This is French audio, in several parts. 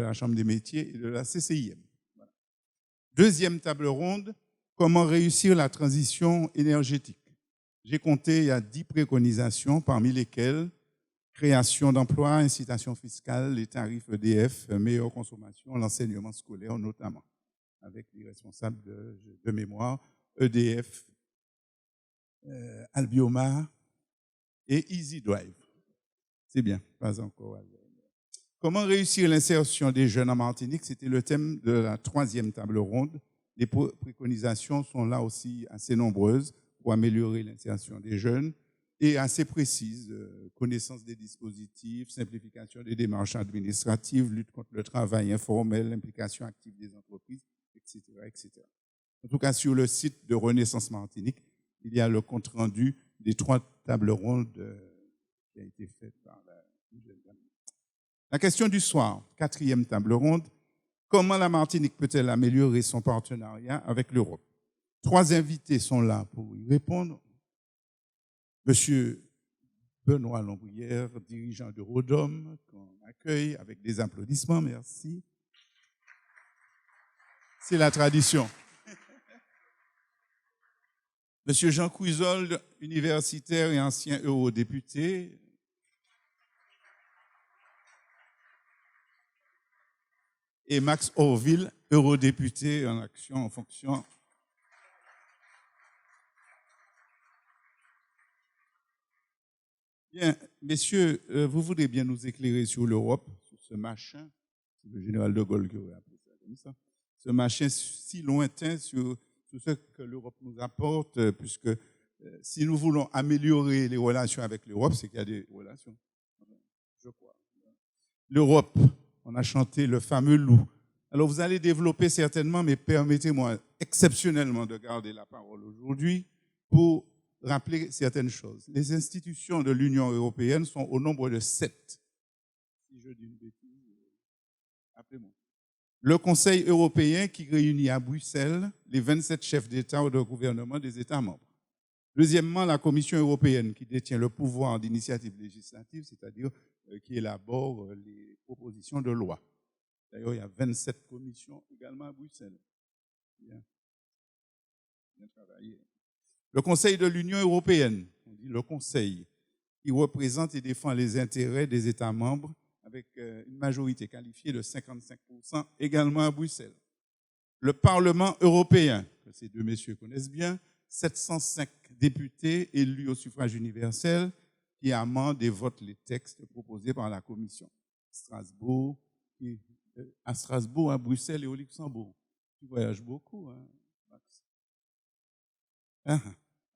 la Chambre des métiers et de la CCIM. Voilà. Deuxième table ronde, comment réussir la transition énergétique. J'ai compté, il y a 10 préconisations, parmi lesquelles création d'emplois, incitation fiscale, les tarifs EDF, meilleure consommation, l'enseignement scolaire notamment, avec les responsables de mémoire, EDF, Albioma et Easy Drive. C'est bien, pas encore. Comment réussir l'insertion des jeunes en Martinique? C'était le thème de la 3e table ronde. Les préconisations sont là aussi assez nombreuses pour améliorer l'insertion des jeunes et assez précises. Connaissance des dispositifs, simplification des démarches administratives, lutte contre le travail informel, implication active des entreprises, etc., etc. En tout cas, sur le site de Renaissance Martinique, il y a le compte-rendu des 3 tables rondes qui a été faite par la jeune dame. La question du soir, 4e table ronde, comment la Martinique peut-elle améliorer son partenariat avec l'Europe? 3 invités sont là pour y répondre. Monsieur Benoît Lombrière, dirigeant de Rodom, qu'on accueille avec des applaudissements, merci. C'est la tradition. Monsieur Jean Couizold, universitaire et ancien eurodéputé. Et Max Orville, eurodéputé en action, en fonction. Bien, messieurs, vous voudrez bien nous éclairer sur l'Europe, sur ce machin, c'est le général de Gaulle qui aurait appelé ça comme ça, ce machin si lointain sur ce que l'Europe nous apporte, puisque si nous voulons améliorer les relations avec l'Europe, c'est qu'il y a des relations, je crois. L'Europe, on a chanté le fameux loup. Alors vous allez développer certainement, mais permettez-moi exceptionnellement de garder la parole aujourd'hui pour rappeler certaines choses. Les institutions de l'Union européenne sont au nombre de 7. Si je dis une bêtise, appelez-moi. Le Conseil européen qui réunit à Bruxelles les 27 chefs d'État ou de gouvernement des États membres. Deuxièmement, la Commission européenne qui détient le pouvoir d'initiative législative, c'est-à-dire qui élabore les propositions de loi. D'ailleurs, il y a 27 commissions également à Bruxelles. Bien travaillé. Le Conseil de l'Union européenne, on dit le Conseil, qui représente et défend les intérêts des États membres avec une majorité qualifiée de 55%, également à Bruxelles. Le Parlement européen, que ces deux messieurs connaissent bien, 705 députés élus au suffrage universel qui amendent et votent les textes proposés par la Commission. À Strasbourg, à Bruxelles et au Luxembourg. Tu voyages beaucoup, hein, Max?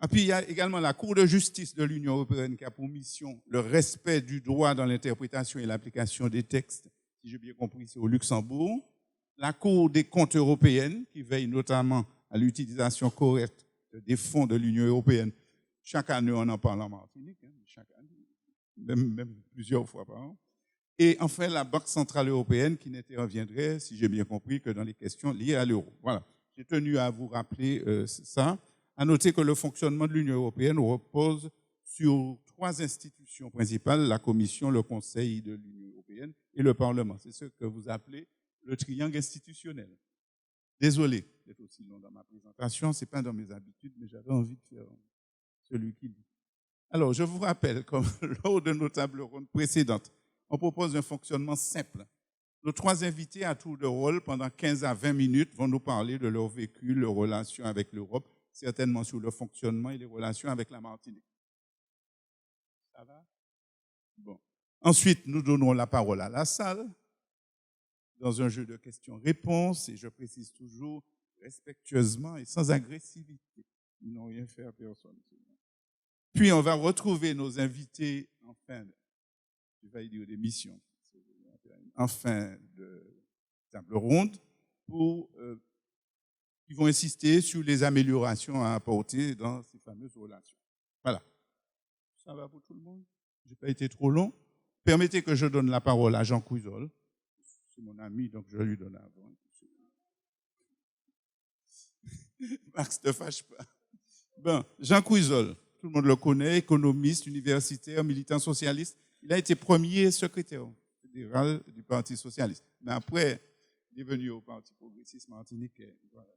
Et puis, il y a également la Cour de justice de l'Union européenne qui a pour mission le respect du droit dans l'interprétation et l'application des textes, si j'ai bien compris, c'est au Luxembourg. La Cour des comptes européenne qui veille notamment à l'utilisation correcte des fonds de l'Union européenne. Chaque année, on en parle en Martinique, hein, chaque année, même plusieurs fois par an. Et enfin, la Banque centrale européenne qui n'interviendrait, si j'ai bien compris, que dans les questions liées à l'euro. Voilà. J'ai tenu à vous rappeler ça. À noter que le fonctionnement de l'Union européenne repose sur 3 institutions principales, la Commission, le Conseil de l'Union européenne et le Parlement. C'est ce que vous appelez le triangle institutionnel. Désolé d'être aussi long dans ma présentation, ce n'est pas dans mes habitudes, mais j'avais envie de faire celui qui dit. Alors, je vous rappelle, comme lors de nos tables rondes précédentes, on propose un fonctionnement simple. Nos 3 invités à tour de rôle, pendant 15 à 20 minutes, vont nous parler de leur vécu, leurs relations avec l'Europe, certainement sur le fonctionnement et les relations avec la Martinique. Ça va? Bon. Ensuite, nous donnons la parole à la salle dans un jeu de questions-réponses, et je précise toujours respectueusement et sans agressivité. Ils n'ont rien fait à personne. Puis, on va retrouver nos invités en fin d'émission, en fin de table ronde, qui vont insister sur les améliorations à apporter dans ces fameuses relations. Voilà. Ça va pour tout le monde? Je n'ai pas été trop long. Permettez que je donne la parole à Jean Couizold. C'est mon ami, donc je lui donne avant. Max, ne te fâche pas. Bon, Jean Couizold, tout le monde le connaît, économiste, universitaire, militant socialiste. Il a été premier secrétaire fédéral du Parti socialiste. Mais après, il est venu au Parti progressiste martiniquais. Voilà.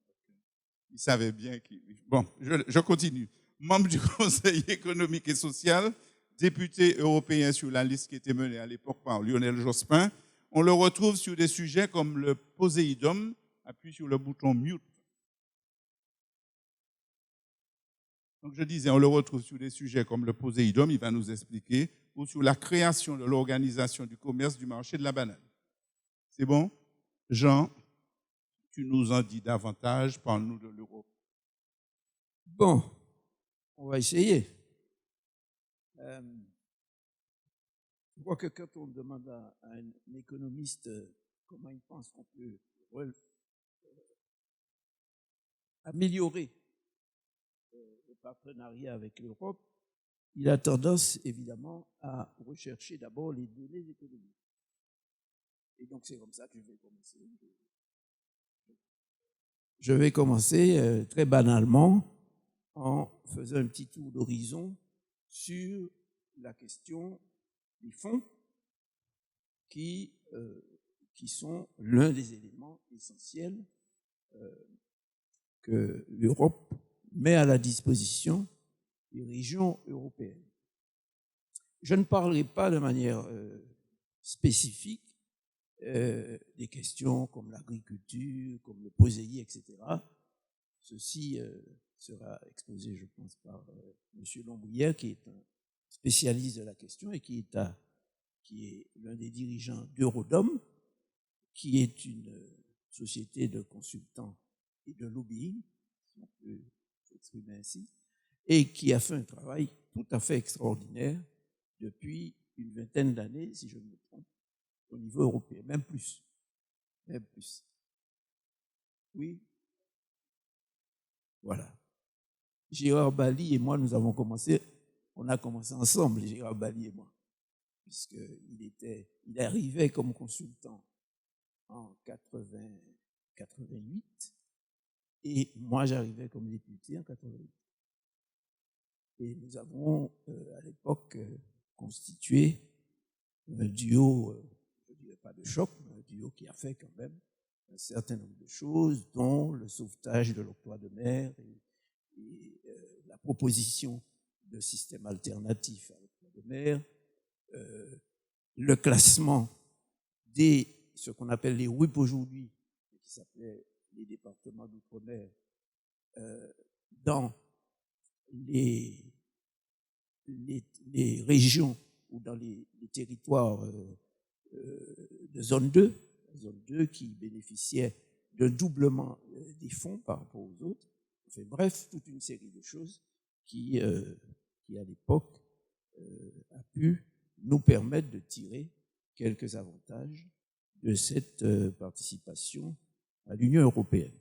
Il savait bien qu'il... Bon, je continue. Membre du Conseil économique et social, député européen sur la liste qui était menée à l'époque par Lionel Jospin, on le retrouve sur des sujets comme le Poséidon, appuie sur le bouton mute. Donc je disais, on le retrouve sur des sujets comme le Poséidon, il va nous expliquer, ou sur la création de l'organisation du commerce du marché de la banane. C'est bon? Jean, tu nous en dis davantage, parle-nous de l'Europe. Bon, on va essayer. Je crois que quand on demande à un économiste comment il pense qu'on peut améliorer le partenariat avec l'Europe, il a tendance évidemment à rechercher d'abord les données économiques. Et donc c'est comme ça que je vais commencer. Je vais commencer très banalement en faisant un petit tour d'horizon sur la question des fonds qui sont l'un des éléments essentiels que l'Europe met à la disposition des régions européennes. Je ne parlerai pas de manière spécifique des questions comme l'agriculture, comme le poséier, etc. Ceci sera exposé, je pense, par M. Lombrière, qui est un spécialiste de la question et qui est l'un des dirigeants d'Eurodom, qui est une société de consultants et de lobbying, si on peut s'exprimer ainsi, et qui a fait un travail tout à fait extraordinaire depuis une vingtaine d'années, si je ne me trompe, au niveau européen, même plus. Même plus. Oui. Voilà. Gérard Bali et moi, on a commencé ensemble, Gérard Bali et moi, puisqu'il arrivait comme consultant en 88 et moi j'arrivais comme député en 88. Et nous avons à l'époque constitué un duo, je ne dirais pas de choc, mais un duo qui a fait quand même un certain nombre de choses, dont le sauvetage de l'octroi de mer et la proposition de systèmes alternatifs à l'octroi de mer, le classement ce qu'on appelle les WIP aujourd'hui, qui s'appelaient les départements d'outre-mer, dans les régions ou dans les territoires de zone 2, qui bénéficiaient d'un doublement des fonds par rapport aux autres. Enfin, bref, toute une série de choses qui à l'époque, a pu nous permettre de tirer quelques avantages de cette participation à l'Union européenne.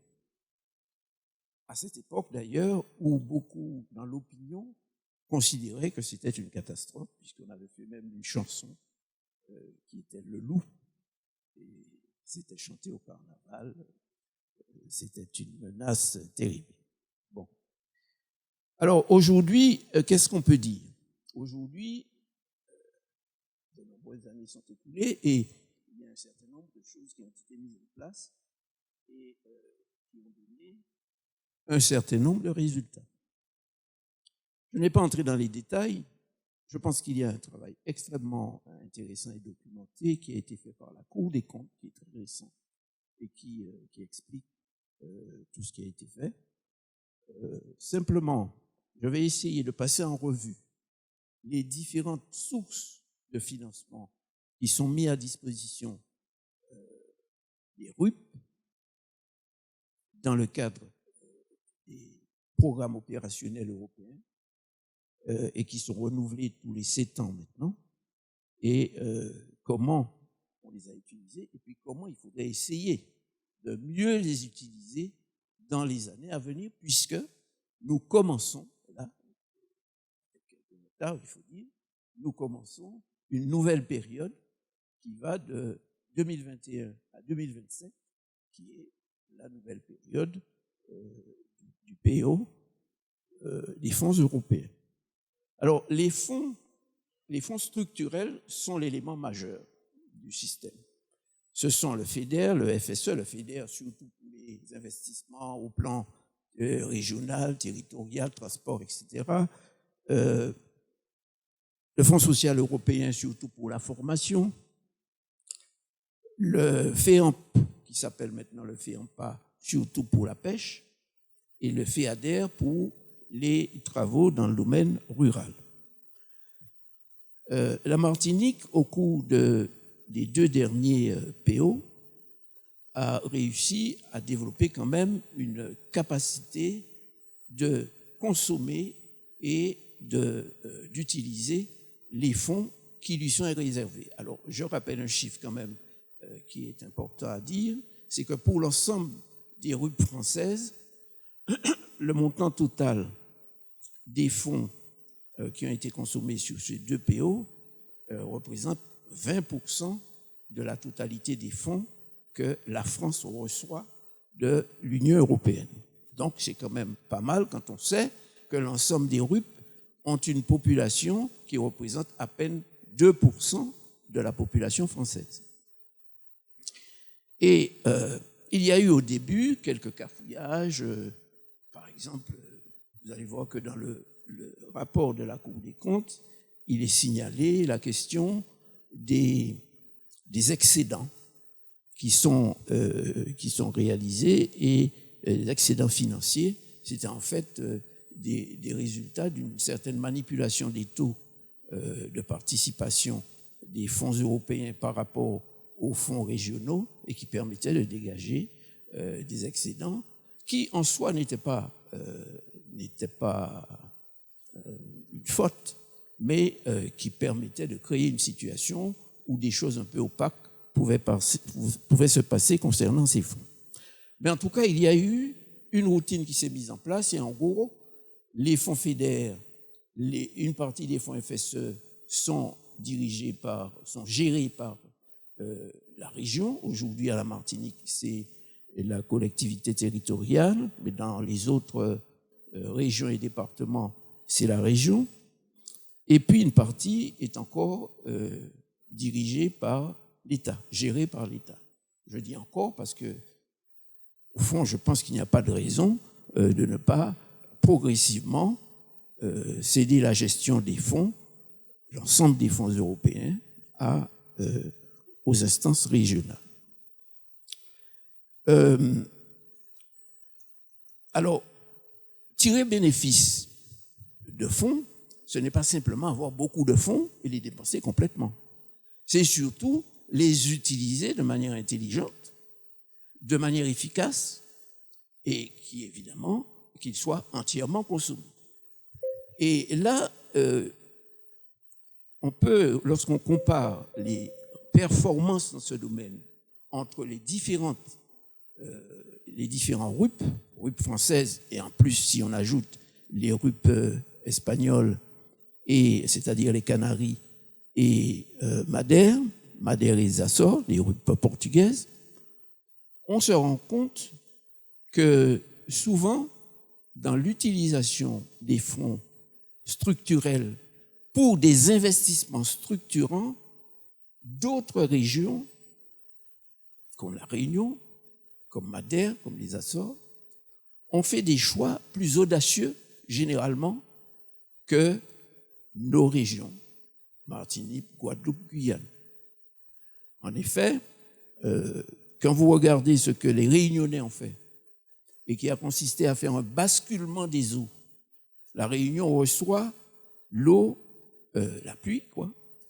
À cette époque, d'ailleurs, où beaucoup dans l'opinion considéraient que c'était une catastrophe, puisqu'on avait fait même une chanson qui était Le Loup, et c'était chanté au carnaval, c'était une menace terrible. Bon. Alors aujourd'hui, qu'est-ce qu'on peut dire? Aujourd'hui, de nombreuses années sont écoulées et il y a un certain nombre de choses qui ont été mises en place et qui ont donné un certain nombre de résultats. Je n'ai pas entré dans les détails. Je pense qu'il y a un travail extrêmement intéressant et documenté qui a été fait par la Cour des comptes, qui est très récent et qui explique tout ce qui a été fait. Simplement, je vais essayer de passer en revue les différentes sources de financement qui sont mises à disposition des RUP dans le cadre des programmes opérationnels européens et qui sont renouvelés tous les 7 ans maintenant, et comment on les a utilisés et puis comment il faudrait essayer de mieux les utiliser dans les années à venir, puisque nous commençons, là, avec quelques retard, il faut dire, nous commençons une nouvelle période qui va de 2021 à 2027, qui est la nouvelle période du PO, des fonds européens. Alors, les fonds structurels sont l'élément majeur du système. Ce sont le FEDER, le FSE, le FEDER surtout pour les investissements au plan régional, territorial, transport, etc. Le Fonds social européen surtout pour la formation. Le FEAMP, qui s'appelle maintenant le FEAMPA, surtout pour la pêche. Et le FEADER pour les travaux dans le domaine rural. La Martinique, au cours des 2 derniers PO, a réussi à développer quand même une capacité de consommer et d'utiliser les fonds qui lui sont réservés. Alors, je rappelle un chiffre quand même qui est important à dire, c'est que pour l'ensemble des RUP françaises, le montant total des fonds qui ont été consommés sur ces 2 PO représente 20% de la totalité des fonds que la France reçoit de l'Union européenne. Donc c'est quand même pas mal quand on sait que l'ensemble des RUP ont une population qui représente à peine 2% de la population française. Et il y a eu au début quelques cafouillages. Par exemple, vous allez voir que dans le rapport de la Cour des comptes, il est signalé la question des excédents qui sont réalisés, et les excédents financiers, c'était en fait des résultats d'une certaine manipulation des taux de participation des fonds européens par rapport aux fonds régionaux et qui permettaient de dégager des excédents qui en soi n'étaient pas une faute, mais qui permettaient de créer une situation où des choses un peu opaques pouvaient se passer concernant ces fonds. Mais en tout cas, il y a eu une routine qui s'est mise en place, et en gros, les fonds FEDER, une partie des fonds FSE sont gérés par la région. Aujourd'hui, à la Martinique, c'est la collectivité territoriale, mais dans les autres régions et départements, c'est la région. Et puis une partie est encore dirigée par l'État, gérée par l'État. Je dis encore parce que, au fond, je pense qu'il n'y a pas de raison de ne pas progressivement céder la gestion des fonds, l'ensemble des fonds européens, aux instances régionales. Alors, tirer bénéfice de fonds, ce n'est pas simplement avoir beaucoup de fonds et les dépenser complètement. C'est surtout les utiliser de manière intelligente, de manière efficace, et qu'ils soient entièrement consommés. Et là, on peut, lorsqu'on compare les performances dans ce domaine entre les différents RUP françaises, et en plus, si on ajoute les RUP espagnols, c'est-à-dire les Canaries et Madère et les Açores, les RUP portugaises, on se rend compte que souvent, dans l'utilisation des fonds structurels pour des investissements structurants, d'autres régions, comme la Réunion, comme Madère, comme les Açores, ont fait des choix plus audacieux, généralement, que nos régions, Martinique, Guadeloupe, Guyane. En effet, quand vous regardez ce que les Réunionnais ont fait, et qui a consisté à faire un basculement des eaux, la Réunion reçoit l'eau, la pluie,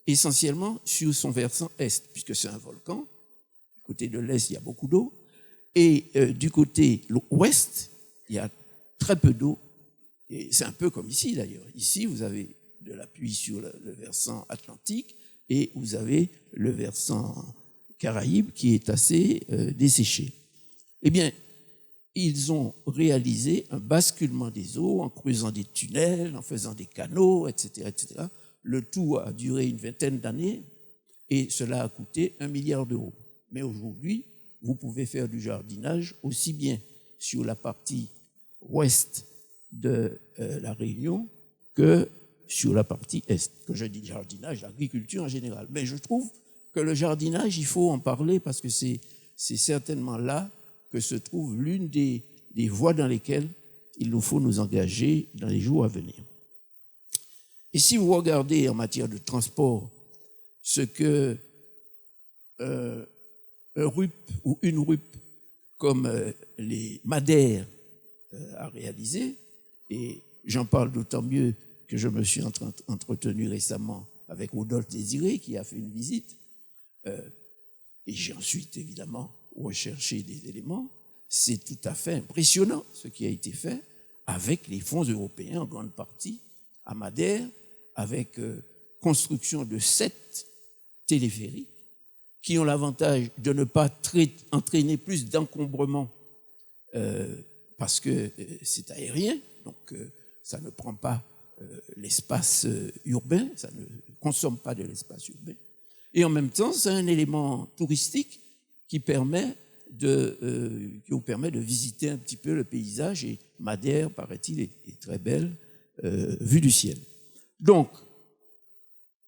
essentiellement sur son versant est, puisque c'est un volcan. Du côté de l'est, il y a beaucoup d'eau. Et du côté ouest, il y a très peu d'eau. Et c'est un peu comme ici, d'ailleurs. Ici, vous avez de la pluie sur le versant atlantique, et vous avez le versant Caraïbe qui est assez desséché. Eh bien, ils ont réalisé un basculement des eaux en creusant des tunnels, en faisant des canaux, etc., etc. Le tout a duré une vingtaine d'années et cela a coûté 1 milliard d'euros. Mais aujourd'hui, vous pouvez faire du jardinage aussi bien sur la partie ouest de la Réunion que sur la partie est. Quand je dis jardinage, l'agriculture en général. Mais je trouve que le jardinage, il faut en parler parce que c'est certainement là que se trouve l'une des voies dans lesquelles il nous faut nous engager dans les jours à venir. Et si vous regardez en matière de transport ce que un RUP ou une RUP comme les Madères a réalisé, et j'en parle d'autant mieux que je me suis entretenu récemment avec Rodolphe Désiré qui a fait une visite, et j'ai ensuite évidemment recherché des éléments. C'est tout à fait impressionnant ce qui a été fait avec les fonds européens en grande partie à Madère, avec construction de 7 téléphériques qui ont l'avantage de ne pas entraîner plus d'encombrement parce que c'est aérien, donc ça ne prend pas l'espace urbain, ça ne consomme pas de l'espace urbain. Et en même temps, c'est un élément touristique qui vous permet de visiter un petit peu le paysage, et Madère, paraît-il, est très belle vue du ciel. Donc,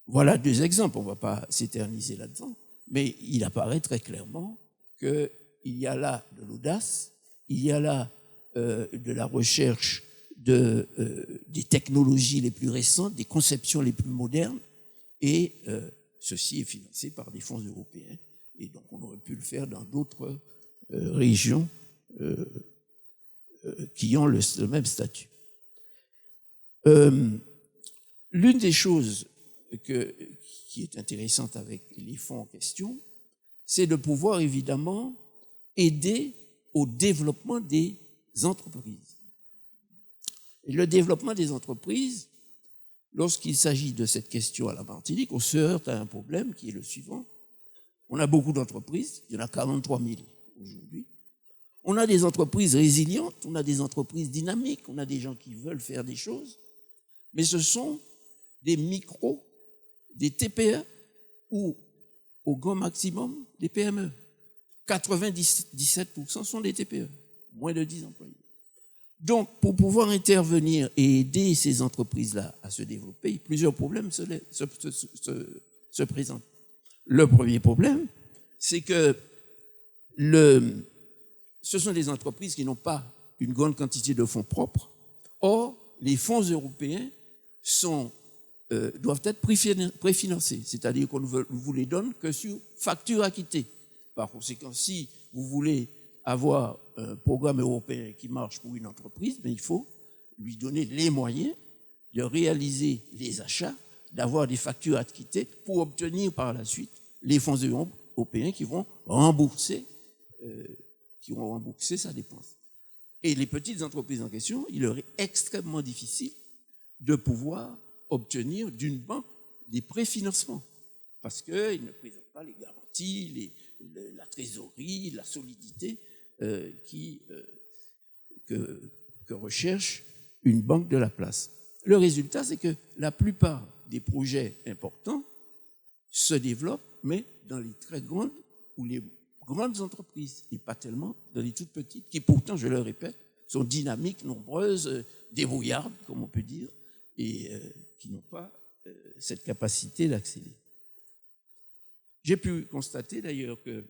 voilà 2 exemples, on ne va pas s'éterniser là-dedans, mais il apparaît très clairement qu'il y a là de l'audace, il y a là de la recherche des technologies les plus récentes, des conceptions les plus modernes, et ceci est financé par des fonds européens, et donc on aurait pu le faire dans d'autres régions qui ont le même statut. L'une des choses qui est intéressante avec les fonds en question, c'est de pouvoir évidemment aider au développement des entreprises. Et le développement des entreprises, lorsqu'il s'agit de cette question à la Martinique, on se heurte à un problème qui est le suivant. On a beaucoup d'entreprises, il y en a 43 000 aujourd'hui. On a des entreprises résilientes, on a des entreprises dynamiques, on a des gens qui veulent faire des choses, mais ce sont des micros, des TPE ou au grand maximum des PME. 97% sont des TPE, moins de 10 employés. Donc, pour pouvoir intervenir et aider ces entreprises-là à se développer, plusieurs problèmes se présentent. Le premier problème, c'est que ce sont des entreprises qui n'ont pas une grande quantité de fonds propres. Or, les fonds européens doivent être préfinancés, c'est-à-dire qu'on ne vous les donne que sur facture acquittée. Par conséquent, si vous voulez avoir un programme européen qui marche pour une entreprise, il faut lui donner les moyens de réaliser les achats, d'avoir des factures acquittées pour obtenir par la suite les fonds européens qui vont rembourser sa dépense. Et les petites entreprises en question, il leur est extrêmement difficile de pouvoir obtenir d'une banque des préfinancements parce qu'ils ne présentent pas les garanties, la trésorerie, la solidité que recherche une banque de la place. Le résultat, c'est que la plupart des projets importants se développent, mais dans les très grandes ou les grandes entreprises, et pas tellement dans les toutes petites, qui pourtant, je le répète, sont dynamiques, nombreuses, débrouillardes, comme on peut dire, et qui n'ont pas cette capacité d'accélérer. J'ai pu constater d'ailleurs que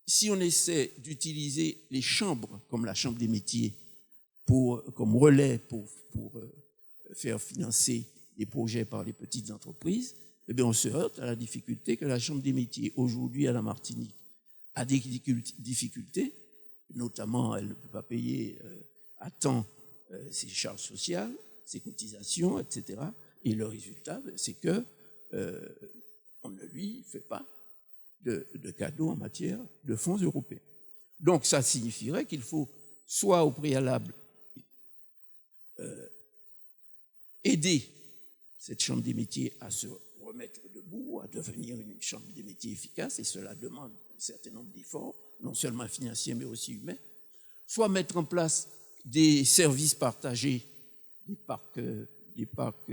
si on essaie d'utiliser les chambres, comme la Chambre des métiers, comme relais pour faire financer des projets par les petites entreprises, eh bien on se heurte à la difficulté que la Chambre des métiers, aujourd'hui à la Martinique, a des difficultés, notamment elle ne peut pas payer à temps ses charges sociales, ses cotisations, etc. Et le résultat, c'est que on ne lui fait pas de cadeaux en matière de fonds européens. Donc ça signifierait qu'il faut soit au préalable aider cette Chambre des métiers à se remettre debout, à devenir une Chambre des métiers efficace, et cela demande un certain nombre d'efforts, non seulement financiers mais aussi humains, soit mettre en place des services partagés, des parcs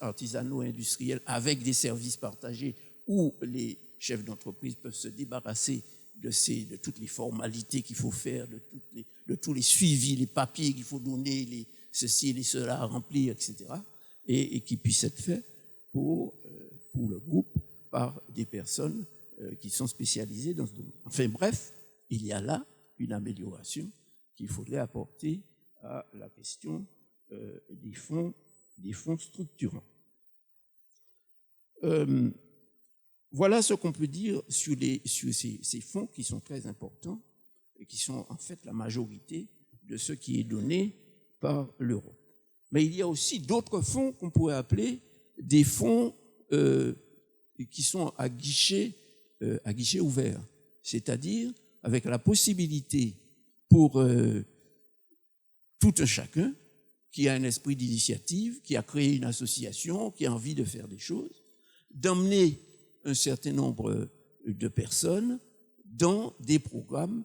artisanaux et industriels avec des services partagés où les chefs d'entreprise peuvent se débarrasser de toutes les formalités qu'il faut faire, de tous les suivis, les papiers qu'il faut donner, ceci et les cela à remplir, etc. Et qui puissent être faits pour le groupe par des personnes qui sont spécialisées dans ce domaine. Enfin bref, il y a là une amélioration qu'il faudrait apporter à la question des fonds structurants. Voilà ce qu'on peut dire sur ces fonds qui sont très importants et qui sont en fait la majorité de ce qui est donné par l'Europe. Mais il y a aussi d'autres fonds qu'on pourrait appeler des fonds qui sont à guichet ouvert, c'est-à-dire avec la possibilité pour tout un chacun qui a un esprit d'initiative, qui a créé une association, qui a envie de faire des choses, d'emmener un certain nombre de personnes dans des programmes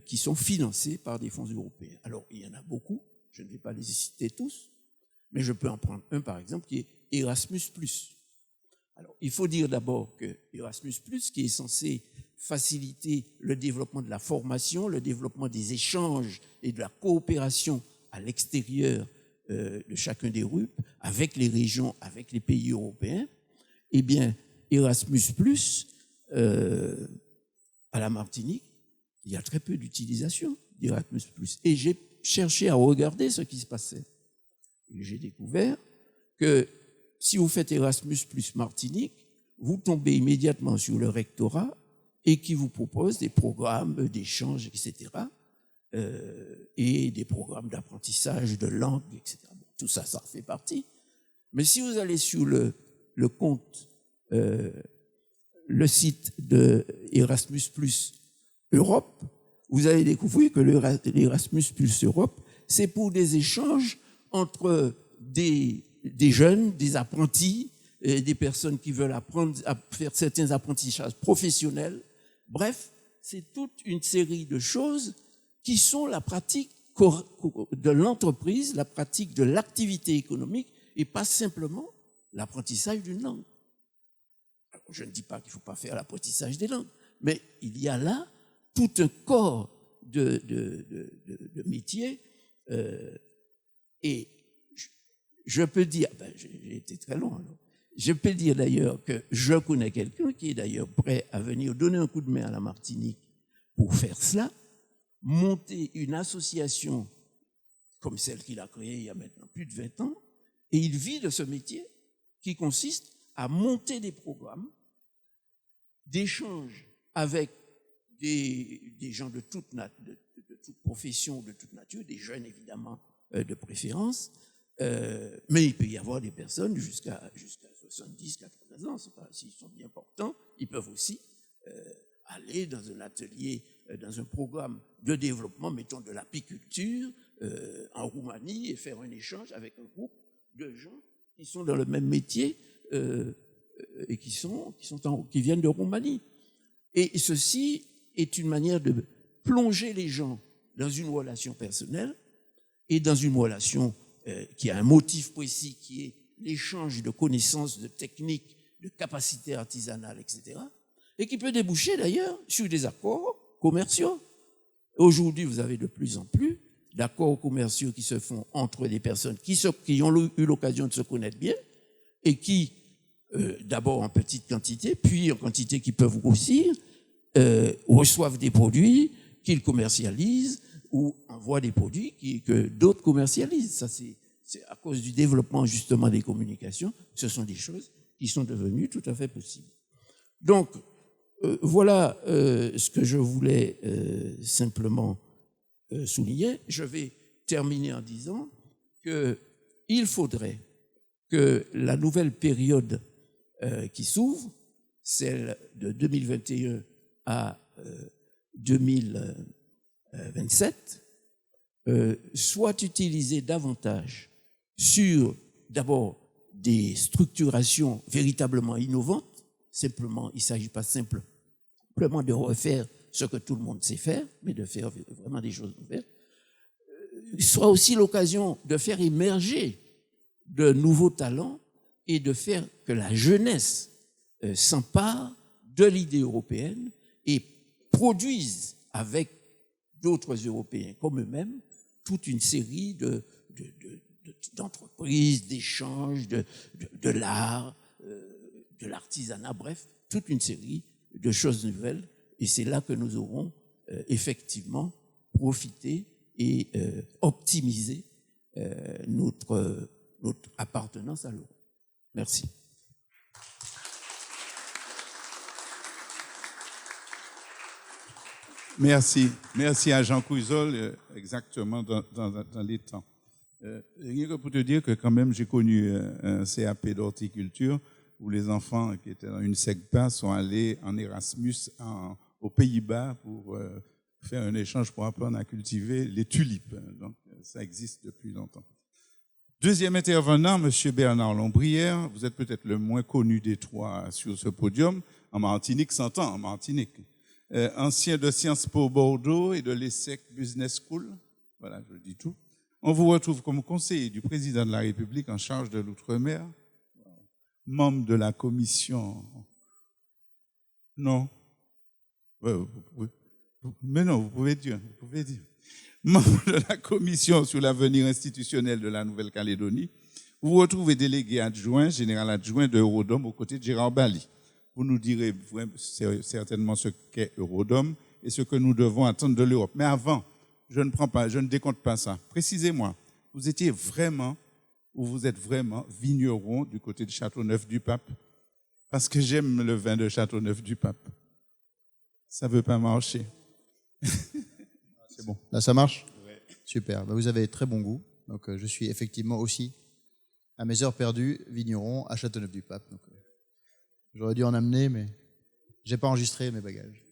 qui sont financés par des fonds européens. Alors, il y en a beaucoup, je ne vais pas les citer tous, mais je peux en prendre un, par exemple, qui est Erasmus+. Alors, il faut dire d'abord que Erasmus+, qui est censé faciliter le développement de la formation, le développement des échanges et de la coopération à l'extérieur de chacun des RUP, avec les régions, avec les pays européens, eh bien, Erasmus+, à la Martinique, il y a très peu d'utilisation d'Erasmus+. Et j'ai cherché à regarder ce qui se passait. Et j'ai découvert que si vous faites Erasmus+ Martinique, vous tombez immédiatement sur le rectorat et qui vous propose des programmes d'échange, etc., et des programmes d'apprentissage de langue, etc. Bon, tout ça, ça en fait partie. Mais si vous allez sur le compte, le site de Erasmus+ Europe, vous allez découvrir que l'Erasmus+ Europe, c'est pour des échanges entre des jeunes, des apprentis, des personnes qui veulent apprendre à faire certains apprentissages professionnels. Bref, c'est toute une série de choses qui sont la pratique de l'entreprise, la pratique de l'activité économique et pas simplement l'apprentissage d'une langue. Alors, je ne dis pas qu'il ne faut pas faire l'apprentissage des langues, mais il y a là tout un corps de métiers et je peux dire, j'ai été très long alors, je peux dire d'ailleurs que je connais quelqu'un qui est d'ailleurs prêt à venir donner un coup de main à la Martinique pour faire cela, monter une association comme celle qu'il a créée il y a maintenant plus de 20 ans, et il vit de ce métier qui consiste à monter des programmes d'échange avec des gens de toute profession, de toute nature, des jeunes évidemment de préférence, mais il peut y avoir des personnes jusqu'à 70, 80 ans, c'est pas, s'ils sont bien portants, ils peuvent aussi aller dans un atelier, dans un programme de développement, mettons de l'apiculture en Roumanie et faire un échange avec un groupe de gens qui sont dans le même métier et qui viennent de Roumanie. Et ceci est une manière de plonger les gens dans une relation personnelle et dans une relation qui a un motif précis qui est l'échange de connaissances, de techniques, de capacités artisanales, etc. Et qui peut déboucher d'ailleurs sur des accords commerciaux. Aujourd'hui, vous avez de plus en plus d'accords commerciaux qui se font entre des personnes qui ont eu l'occasion de se connaître bien et qui, d'abord en petite quantité, puis en quantité qui peuvent grossir, reçoivent des produits qu'ils commercialisent ou envoient des produits que d'autres commercialisent. Ça, c'est à cause du développement justement des communications. Ce sont des choses qui sont devenues tout à fait possibles. Donc, voilà ce que je voulais simplement souligner. Je vais terminer en disant qu'il faudrait que la nouvelle période qui s'ouvre, celle de 2021 à 2027, soit utilisée davantage sur, d'abord, des structurations véritablement innovantes. Simplement, il ne s'agit pas simplement de refaire ce que tout le monde sait faire, mais de faire vraiment des choses nouvelles. Soit aussi l'occasion de faire émerger de nouveaux talents et de faire que la jeunesse s'empare de l'idée européenne et produise avec d'autres Européens comme eux-mêmes toute une série d'entreprises, d'échanges, de l'art, de l'artisanat, bref, toute une série de choses nouvelles. Et c'est là que nous aurons effectivement profité et optimisé notre appartenance à l'euro. Merci. Merci à Jean Couzol, exactement dans les temps. Rien que pour te dire que quand même j'ai connu un CAP d'horticulture où les enfants qui étaient dans une SECPA sont allés en Erasmus aux Pays-Bas pour faire un échange pour apprendre à cultiver les tulipes. Donc ça existe depuis longtemps. Deuxième intervenant, M. Bernard Lombrière. Vous êtes peut-être le moins connu des trois sur ce podium. En Martinique, 100 ans en Martinique. Ancien de Sciences Po Bordeaux et de l'ESSEC Business School. Voilà, je dis tout. On vous retrouve comme conseiller du président de la République en charge de l'Outre-mer, membre de la commission. Non. Mais non, vous pouvez dire. Membre de la commission sur l'avenir institutionnel de la Nouvelle-Calédonie. Vous vous retrouvez délégué adjoint, général adjoint de Eurodom aux côtés de Gérard Bally. Vous nous direz certainement ce qu'est Eurodom et ce que nous devons attendre de l'Europe. Mais avant, je ne décompte pas ça. Précisez-moi, vous êtes vraiment vigneron du côté de Châteauneuf-du-Pape? Parce que j'aime le vin de Châteauneuf-du-Pape. Ça ne veut pas marcher. C'est bon. Là, ça marche? Ouais. Super. Vous avez très bon goût. Donc, je suis effectivement aussi, à mes heures perdues, vigneron à Châteauneuf-du-Pape. Donc, j'aurais dû en amener, mais j'ai pas enregistré mes bagages.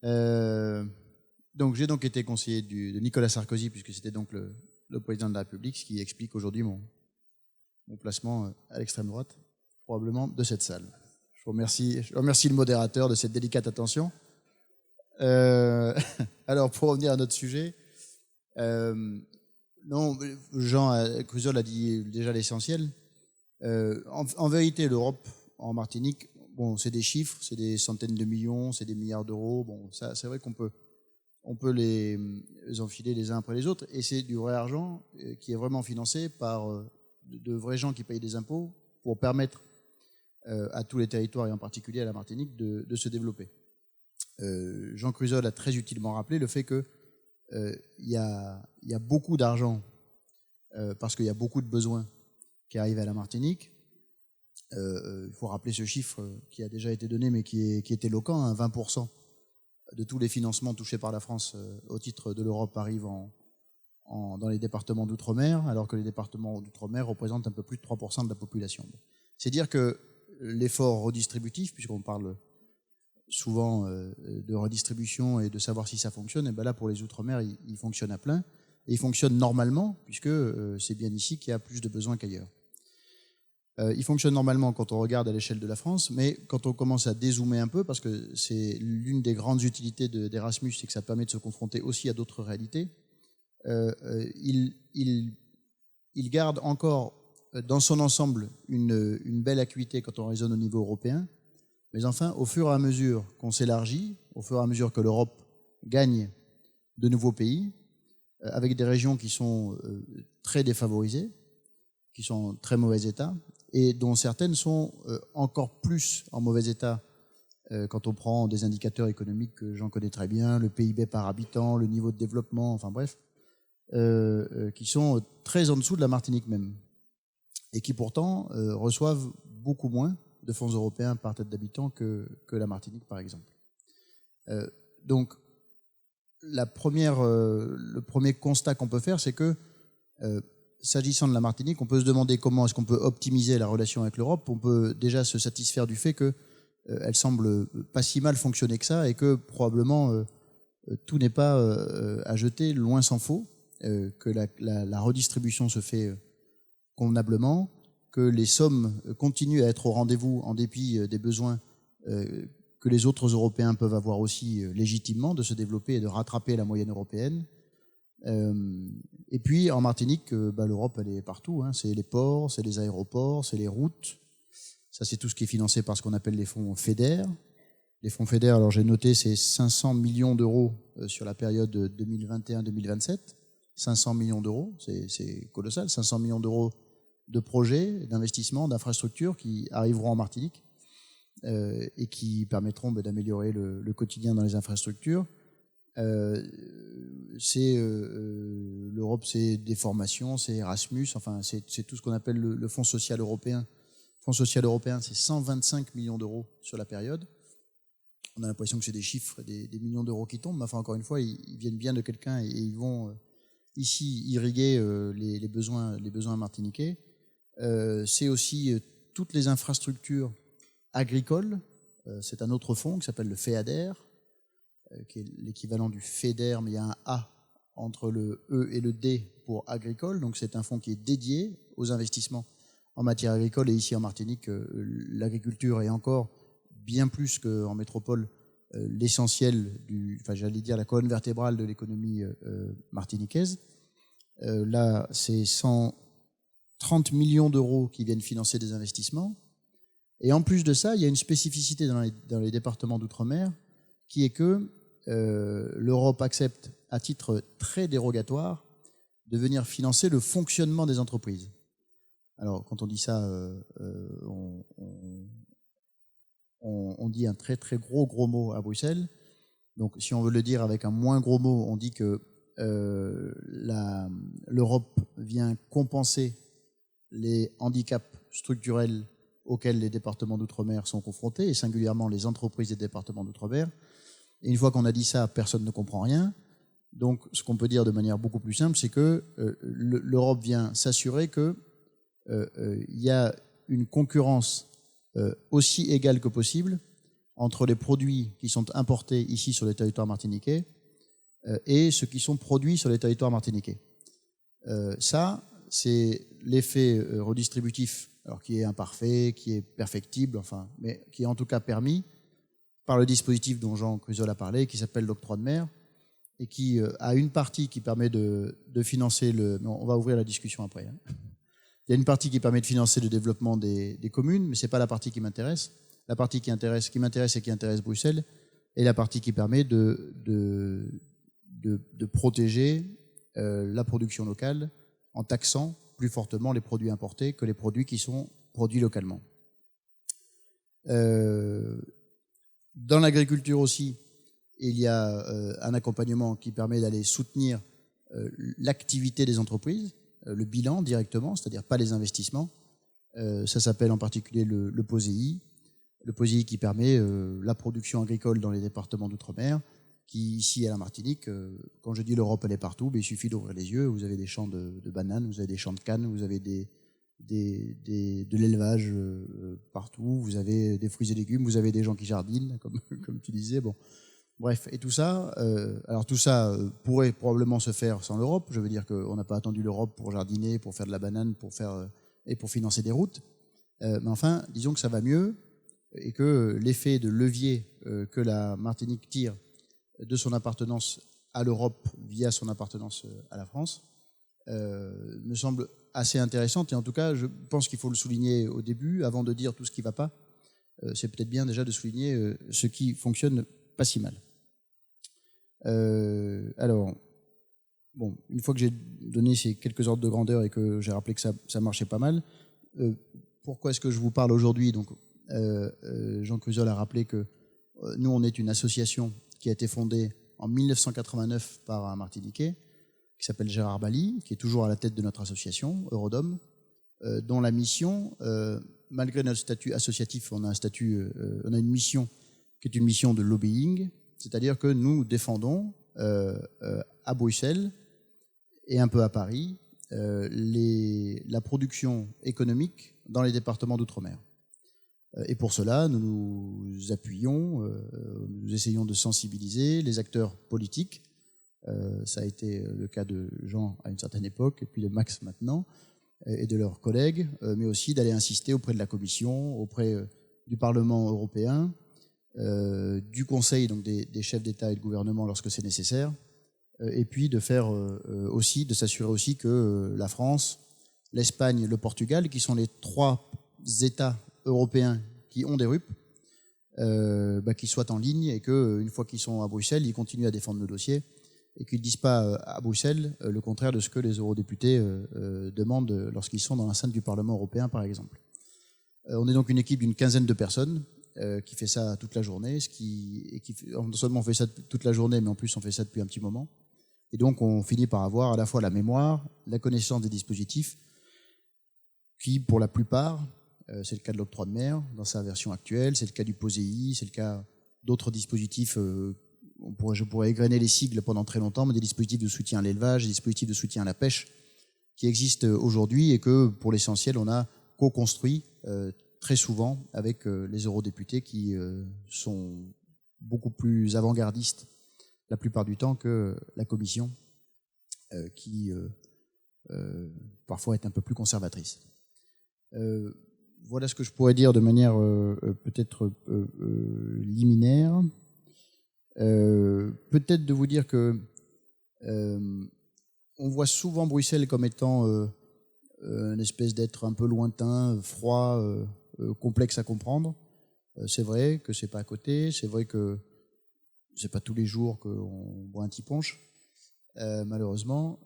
Voilà. Donc, j'ai donc été conseiller de Nicolas Sarkozy, puisque c'était donc le président de la République, ce qui explique aujourd'hui mon placement à l'extrême droite, probablement de cette salle. Je remercie le modérateur de cette délicate attention. Alors, pour revenir à notre sujet, non, Jean Couzol a dit déjà l'essentiel. En vérité, l'Europe en Martinique, bon, c'est des chiffres, c'est des centaines de millions, c'est des milliards d'euros. Bon, ça, c'est vrai qu'on peut les enfiler les uns après les autres, et c'est du vrai argent qui est vraiment financé par de vrais gens qui payent des impôts pour permettre à tous les territoires, et en particulier à la Martinique, de se développer. Jean Cruzol a très utilement rappelé le fait que il y a beaucoup d'argent parce qu'il y a beaucoup de besoins qui arrivent à la Martinique. Il faut rappeler ce chiffre qui a déjà été donné mais qui est éloquent, hein, 20% de tous les financements touchés par la France au titre de l'Europe arrivent dans les départements d'outre-mer, alors que les départements d'outre-mer représentent un peu plus de 3% de la population. C'est dire que l'effort redistributif, puisqu'on parle souvent de redistribution et de savoir si ça fonctionne, et bien là pour les outre-mer il fonctionne à plein, et il fonctionne normalement puisque c'est bien ici qu'il y a plus de besoins qu'ailleurs. Il fonctionne normalement quand on regarde à l'échelle de la France, mais quand on commence à dézoomer un peu, parce que c'est l'une des grandes utilités d'Erasmus, c'est que ça permet de se confronter aussi à d'autres réalités, il garde encore dans son ensemble une belle acuité quand on raisonne au niveau européen. Mais enfin, au fur et à mesure qu'on s'élargit, au fur et à mesure que l'Europe gagne de nouveaux pays, avec des régions qui sont très défavorisées, qui sont en très mauvais état, et dont certaines sont encore plus en mauvais état quand on prend des indicateurs économiques que j'en connais très bien, le PIB par habitant, le niveau de développement, enfin bref, qui sont très en dessous de la Martinique même, et qui pourtant reçoivent beaucoup moins de fonds européens par tête d'habitant que la Martinique, par exemple. Donc, le premier constat qu'on peut faire, c'est que, s'agissant de la Martinique, on peut se demander comment est-ce qu'on peut optimiser la relation avec l'Europe. On peut déjà se satisfaire du fait qu'elle semble pas si mal fonctionner que ça, et que probablement tout n'est pas à jeter, loin s'en faut, que la redistribution se fait convenablement, que les sommes continuent à être au rendez-vous en dépit des besoins que les autres Européens peuvent avoir aussi légitimement de se développer et de rattraper la moyenne européenne. Et puis en Martinique, l'Europe elle est partout, hein. C'est les ports, c'est les aéroports, c'est les routes. Ça c'est tout ce qui est financé par ce qu'on appelle les fonds FEDER. Les fonds FEDER, alors j'ai noté, c'est 500 millions d'euros sur la période 2021-2027. 500 millions d'euros, c'est colossal, 500 millions d'euros de projets, d'investissements, d'infrastructures qui arriveront en Martinique et qui permettront d'améliorer le quotidien dans les infrastructures. L'Europe, c'est des formations, c'est Erasmus, enfin c'est tout ce qu'on appelle le Fonds social européen. Le Fonds social européen, c'est 125 millions d'euros sur la période. On a l'impression que c'est des chiffres, des millions d'euros qui tombent, mais enfin encore une fois, ils viennent bien de quelqu'un et ils vont ici irriguer les besoins martiniquais. C'est aussi toutes les infrastructures agricoles. C'est un autre fonds qui s'appelle le FEADER, qui est l'équivalent du FEDER, mais il y a un A entre le E et le D pour agricole. Donc c'est un fonds qui est dédié aux investissements en matière agricole. Et ici en Martinique, l'agriculture est encore bien plus qu'en métropole l'essentiel la colonne vertébrale de l'économie martiniquaise. Là, c'est 130 millions d'euros qui viennent financer des investissements. Et en plus de ça, il y a une spécificité dans les départements d'outre-mer qui est que l'Europe accepte à titre très dérogatoire de venir financer le fonctionnement des entreprises. Alors, quand on dit ça, on dit un très très gros mot à Bruxelles. Donc, si on veut le dire avec un moins gros mot, on dit que l'Europe vient compenser les handicaps structurels auxquels les départements d'outre-mer sont confrontés, et singulièrement les entreprises des départements d'outre-mer. Et une fois qu'on a dit ça, personne ne comprend rien. Donc, ce qu'on peut dire de manière beaucoup plus simple, c'est que l'Europe vient s'assurer qu'il y a une concurrence aussi égale que possible entre les produits qui sont importés ici sur le territoire martiniquais et ceux qui sont produits sur les territoires martiniquais. Ça, c'est l'effet redistributif, alors qui est imparfait, qui est perfectible, enfin, mais qui est en tout cas permis par le dispositif dont Jean Crusoe a parlé, qui s'appelle l'octroi de mer, et qui a une partie qui permet de financer on va ouvrir la discussion après. Hein. Il y a une partie qui permet de financer le développement des communes, mais ce n'est pas la partie qui m'intéresse. La partie qui m'intéresse et qui intéresse Bruxelles est la partie qui permet de protéger la production locale en taxant plus fortement les produits importés que les produits qui sont produits localement. Dans l'agriculture aussi, il y a un accompagnement qui permet d'aller soutenir l'activité des entreprises, le bilan directement, c'est-à-dire pas les investissements. Ça s'appelle en particulier le POSEI. Le POSEI qui permet la production agricole dans les départements d'outre-mer, qui ici à la Martinique, quand je dis l'Europe elle est partout, il suffit d'ouvrir les yeux, vous avez des champs de bananes, vous avez des champs de cannes, vous avez de l'élevage partout, vous avez des fruits et légumes, vous avez des gens qui jardinent, comme tu disais. Bon. Bref, et tout ça, alors tout ça pourrait probablement se faire sans l'Europe. Je veux dire qu'on n'a pas attendu l'Europe pour jardiner, pour faire de la banane, et pour financer des routes. Mais enfin, disons que ça va mieux et que l'effet de levier que la Martinique tire de son appartenance à l'Europe via son appartenance à la France me semble assez intéressante. Et en tout cas, je pense qu'il faut le souligner au début, avant de dire tout ce qui ne va pas. C'est peut-être bien déjà de souligner ce qui fonctionne pas si mal. Alors, bon, une fois que j'ai donné ces quelques ordres de grandeur et que j'ai rappelé que ça marchait pas mal, pourquoi est-ce que je vous parle aujourd'hui? Donc, Jean Crusoe a rappelé que nous, on est une association qui a été fondée en 1989 par un Martiniquais qui s'appelle Gérard Bally, qui est toujours à la tête de notre association, Eurodom, dont la mission, malgré notre statut associatif, on a une mission qui est une mission de lobbying, c'est-à-dire que nous défendons à Bruxelles et un peu à Paris la production économique dans les départements d'outre-mer. Et pour cela, nous nous appuyons, nous essayons de sensibiliser les acteurs politiques. Ça a été le cas de Jean à une certaine époque, et puis de Max maintenant, et de leurs collègues, mais aussi d'aller insister auprès de la Commission, auprès du Parlement européen, du Conseil, donc des chefs d'État et de gouvernement lorsque c'est nécessaire, et puis de s'assurer aussi que la France, l'Espagne, le Portugal, qui sont les 3 États européens qui ont des RUP, qui soient en ligne et qu'une fois qu'ils sont à Bruxelles, ils continuent à défendre nos dossiers et qu'ils ne disent pas à Bruxelles le contraire de ce que les eurodéputés demandent lorsqu'ils sont dans l'enceinte du Parlement européen, par exemple. On est donc une équipe d'une quinzaine de personnes qui fait ça toute la journée, non seulement on fait ça toute la journée, mais en plus on fait ça depuis un petit moment. Et donc on finit par avoir à la fois la mémoire, la connaissance des dispositifs, qui pour la plupart, c'est le cas de l'octroi de mer dans sa version actuelle, c'est le cas du POSEI, c'est le cas d'autres dispositifs, je pourrais égrener les sigles pendant très longtemps, mais des dispositifs de soutien à l'élevage, des dispositifs de soutien à la pêche qui existent aujourd'hui et que pour l'essentiel on a co-construit très souvent avec les eurodéputés qui sont beaucoup plus avant-gardistes la plupart du temps que la Commission qui parfois est un peu plus conservatrice. Voilà ce que je pourrais dire de manière peut-être liminaire. Peut-être de vous dire que on voit souvent Bruxelles comme étant une espèce d'être un peu lointain, froid, complexe à comprendre. C'est vrai que c'est pas à côté, c'est vrai que c'est pas tous les jours qu'on boit un petit punch, malheureusement.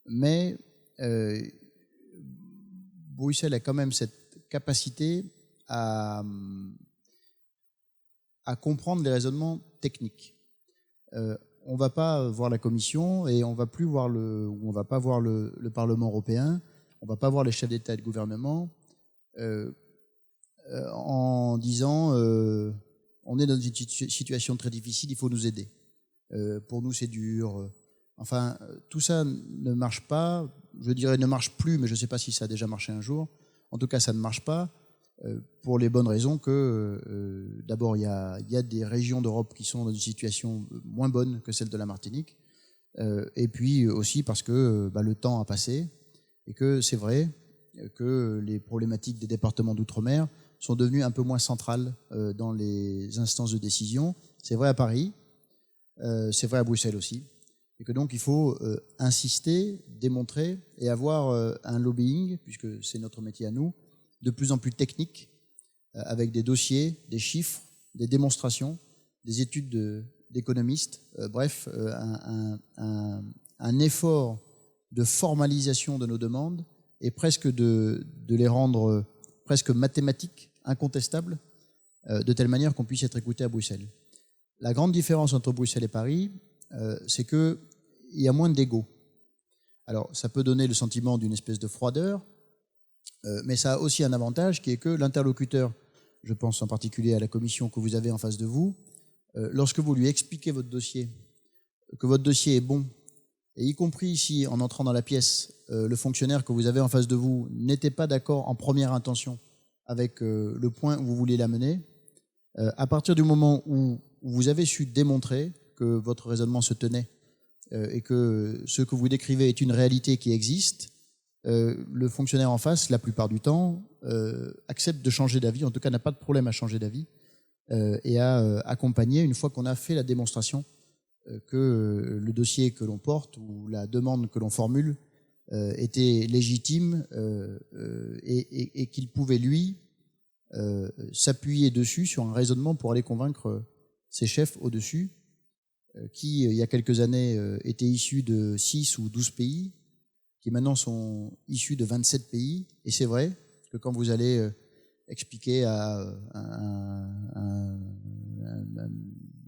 Mais Bruxelles a quand même cette capacité à comprendre les raisonnements techniques. On va pas voir la Commission et on va pas voir le Parlement européen, on va pas voir les chefs d'État et de gouvernement en disant on est dans une situation très difficile, il faut nous aider. Pour nous c'est dur. Enfin, tout ça ne marche pas. Je dirais ne marche plus, mais je ne sais pas si ça a déjà marché un jour. En tout cas, ça ne marche pas pour les bonnes raisons que, d'abord, il y a des régions d'Europe qui sont dans une situation moins bonne que celle de la Martinique, et puis aussi parce que le temps a passé et que c'est vrai que les problématiques des départements d'outre-mer sont devenues un peu moins centrales dans les instances de décision. C'est vrai à Paris, c'est vrai à Bruxelles aussi. Et que donc il faut insister, démontrer et avoir un lobbying, puisque c'est notre métier à nous, de plus en plus technique, avec des dossiers, des chiffres, des démonstrations, des études d'économistes, bref, un effort de formalisation de nos demandes et presque de les rendre presque mathématiques, incontestables, de telle manière qu'on puisse être écouté à Bruxelles. La grande différence entre Bruxelles et Paris, c'est qu'il y a moins d'ego. Alors, ça peut donner le sentiment d'une espèce de froideur, mais ça a aussi un avantage qui est que l'interlocuteur, je pense en particulier à la commission que vous avez en face de vous, lorsque vous lui expliquez votre dossier, que votre dossier est bon, et y compris si, en entrant dans la pièce, le fonctionnaire que vous avez en face de vous n'était pas d'accord en première intention avec le point où vous vouliez l'amener, à partir du moment où vous avez su démontrer que votre raisonnement se tenait et que ce que vous décrivez est une réalité qui existe, le fonctionnaire en face, la plupart du temps, accepte de changer d'avis, en tout cas n'a pas de problème à changer d'avis, et à accompagner, une fois qu'on a fait la démonstration que le dossier que l'on porte ou la demande que l'on formule était légitime et qu'il pouvait, lui, s'appuyer dessus sur un raisonnement pour aller convaincre ses chefs au-dessus, qui, il y a quelques années, étaient issus de 6 ou 12 pays, qui maintenant sont issus de 27 pays. Et c'est vrai que quand vous allez expliquer à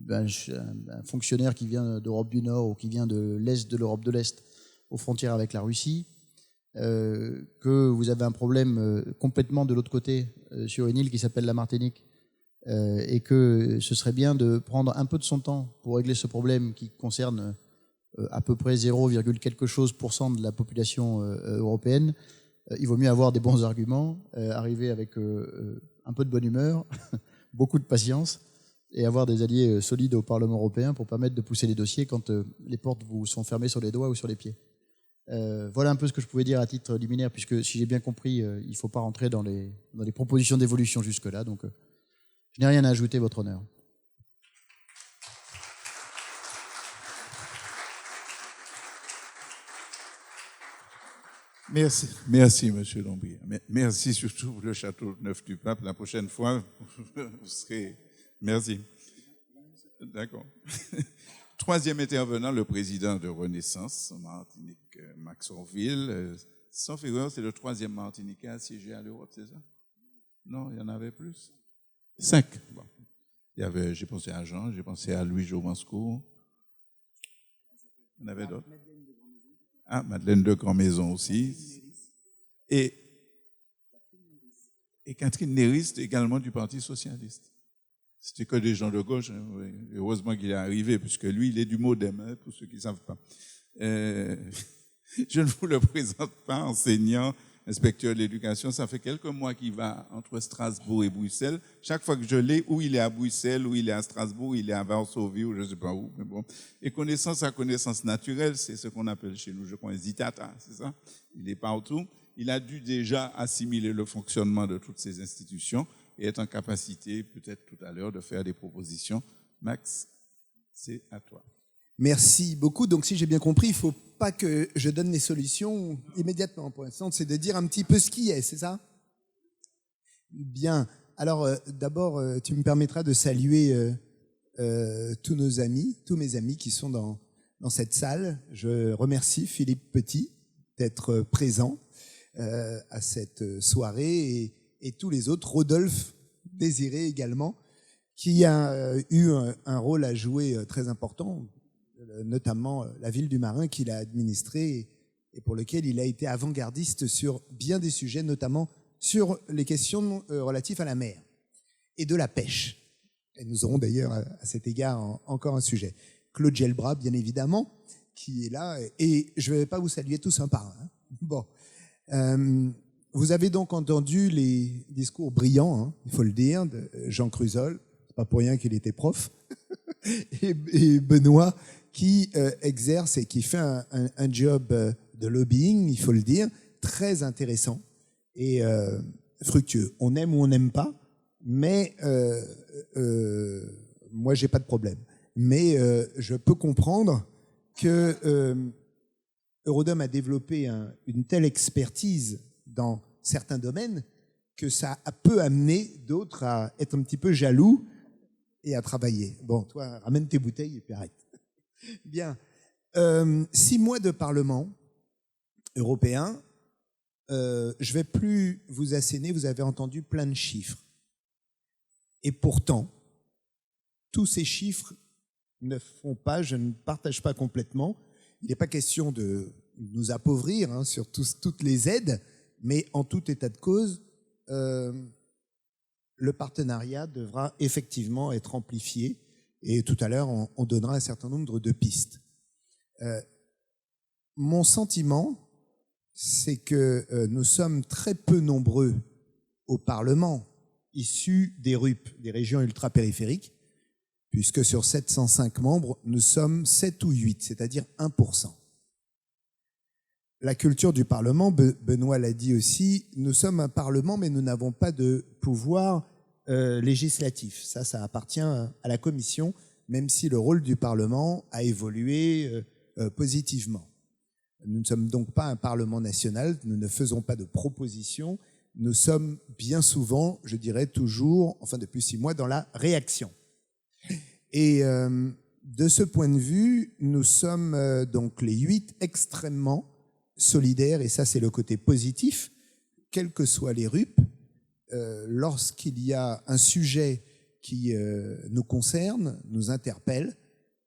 un fonctionnaire qui vient d'Europe du Nord ou qui vient de l'Est de l'Europe de l'Est, aux frontières avec la Russie, que vous avez un problème complètement de l'autre côté, sur une île qui s'appelle la Martinique, et que ce serait bien de prendre un peu de son temps pour régler ce problème qui concerne à peu près 0, quelque chose % de la population européenne, il vaut mieux avoir des bons arguments, arriver avec un peu de bonne humeur, beaucoup de patience, et avoir des alliés solides au Parlement européen pour permettre de pousser les dossiers quand les portes vous sont fermées sur les doigts ou sur les pieds. Voilà un peu ce que je pouvais dire à titre liminaire, puisque si j'ai bien compris, il ne faut pas rentrer dans les propositions d'évolution jusque-là, donc je n'ai rien à ajouter, votre honneur. Merci, Monsieur Lombrier. Merci surtout pour le Château Neuf du Pape. La prochaine fois, vous serez... Merci. D'accord. troisième intervenant, le président de Renaissance, Martinique, Max Orville. Sauf erreur, c'est le troisième Martiniquais assiégé à l'Europe, c'est ça? Non, il y en avait plus. 5. Bon. J'ai pensé à Jean, j'ai pensé à Louis Jomansco. Il y en avait d'autres. Ah, Madeleine de Grand-Maison aussi. Et Catherine Nériste, également du Parti socialiste. C'était que des gens de gauche. Hein, oui. Heureusement qu'il est arrivé, puisque lui, il est du MoDem, hein, pour ceux qui ne savent pas. Je ne vous le présente pas, enseignant, inspecteur de l'éducation. Ça fait quelques mois qu'il va entre Strasbourg et Bruxelles. Chaque fois que je l'ai, ou il est à Bruxelles, ou il est à Strasbourg, ou il est à Varsovie, ou je ne sais pas où. Mais bon. Et connaissance à connaissance naturelle, c'est ce qu'on appelle chez nous, je crois, un zitata, c'est ça? Il est partout. Il a dû déjà assimiler le fonctionnement de toutes ces institutions et être en capacité, peut-être tout à l'heure, de faire des propositions. Max, c'est à toi. Merci beaucoup. Donc, si j'ai bien compris, il ne faut pas que je donne les solutions immédiatement. Pour l'instant, c'est de dire un petit peu ce qui est, c'est ça? Bien. Alors, d'abord, tu me permettras de saluer tous nos amis, tous mes amis qui sont dans cette salle. Je remercie Philippe Petit d'être présent à cette soirée et tous les autres. Rodolphe Désiré également, qui a eu un rôle à jouer très important, notamment la ville du Marin qu'il a administrée et pour lequel il a été avant-gardiste sur bien des sujets, notamment sur les questions relatives à la mer et de la pêche. Et nous aurons d'ailleurs à cet égard encore un sujet. Claude Gelbrat, bien évidemment, qui est là. Et je ne vais pas vous saluer tous un par un. Hein. Bon. Vous avez donc entendu les discours brillants, hein, il faut le dire, de Jean Cruzol. C'est pas pour rien qu'il était prof. et Benoît, qui exerce et qui fait un job de lobbying, il faut le dire, très intéressant et fructueux. On aime ou on n'aime pas, mais moi, j'ai pas de problème. Mais je peux comprendre que Eurodom a développé une telle expertise dans certains domaines que ça peut amener d'autres à être un petit peu jaloux et à travailler. Bon, toi, ramène tes bouteilles et puis arrête. Bien. 6 mois de Parlement européen. Je vais plus vous asséner, vous avez entendu plein de chiffres. Et pourtant, tous ces chiffres ne font pas, je ne partage pas complètement. Il n'est pas question de nous appauvrir hein, sur toutes les aides, mais en tout état de cause, le partenariat devra effectivement être amplifié. Et tout à l'heure, on donnera un certain nombre de pistes. Mon sentiment, c'est que nous sommes très peu nombreux au Parlement issus des RUP, des régions ultrapériphériques, puisque sur 705 membres, nous sommes 7 ou 8, c'est-à-dire 1%. La culture du Parlement, Benoît l'a dit aussi, nous sommes un Parlement, mais nous n'avons pas de pouvoir législatif. Ça appartient à la Commission, même si le rôle du Parlement a évolué positivement. Nous ne sommes donc pas un Parlement national, nous ne faisons pas de propositions, nous sommes bien souvent, je dirais toujours, enfin depuis 6 mois, dans la réaction. Et de ce point de vue, nous sommes donc les 8 extrêmement solidaires, et ça c'est le côté positif, quels que soient les RUP, lorsqu'il y a un sujet qui nous concerne, nous interpelle,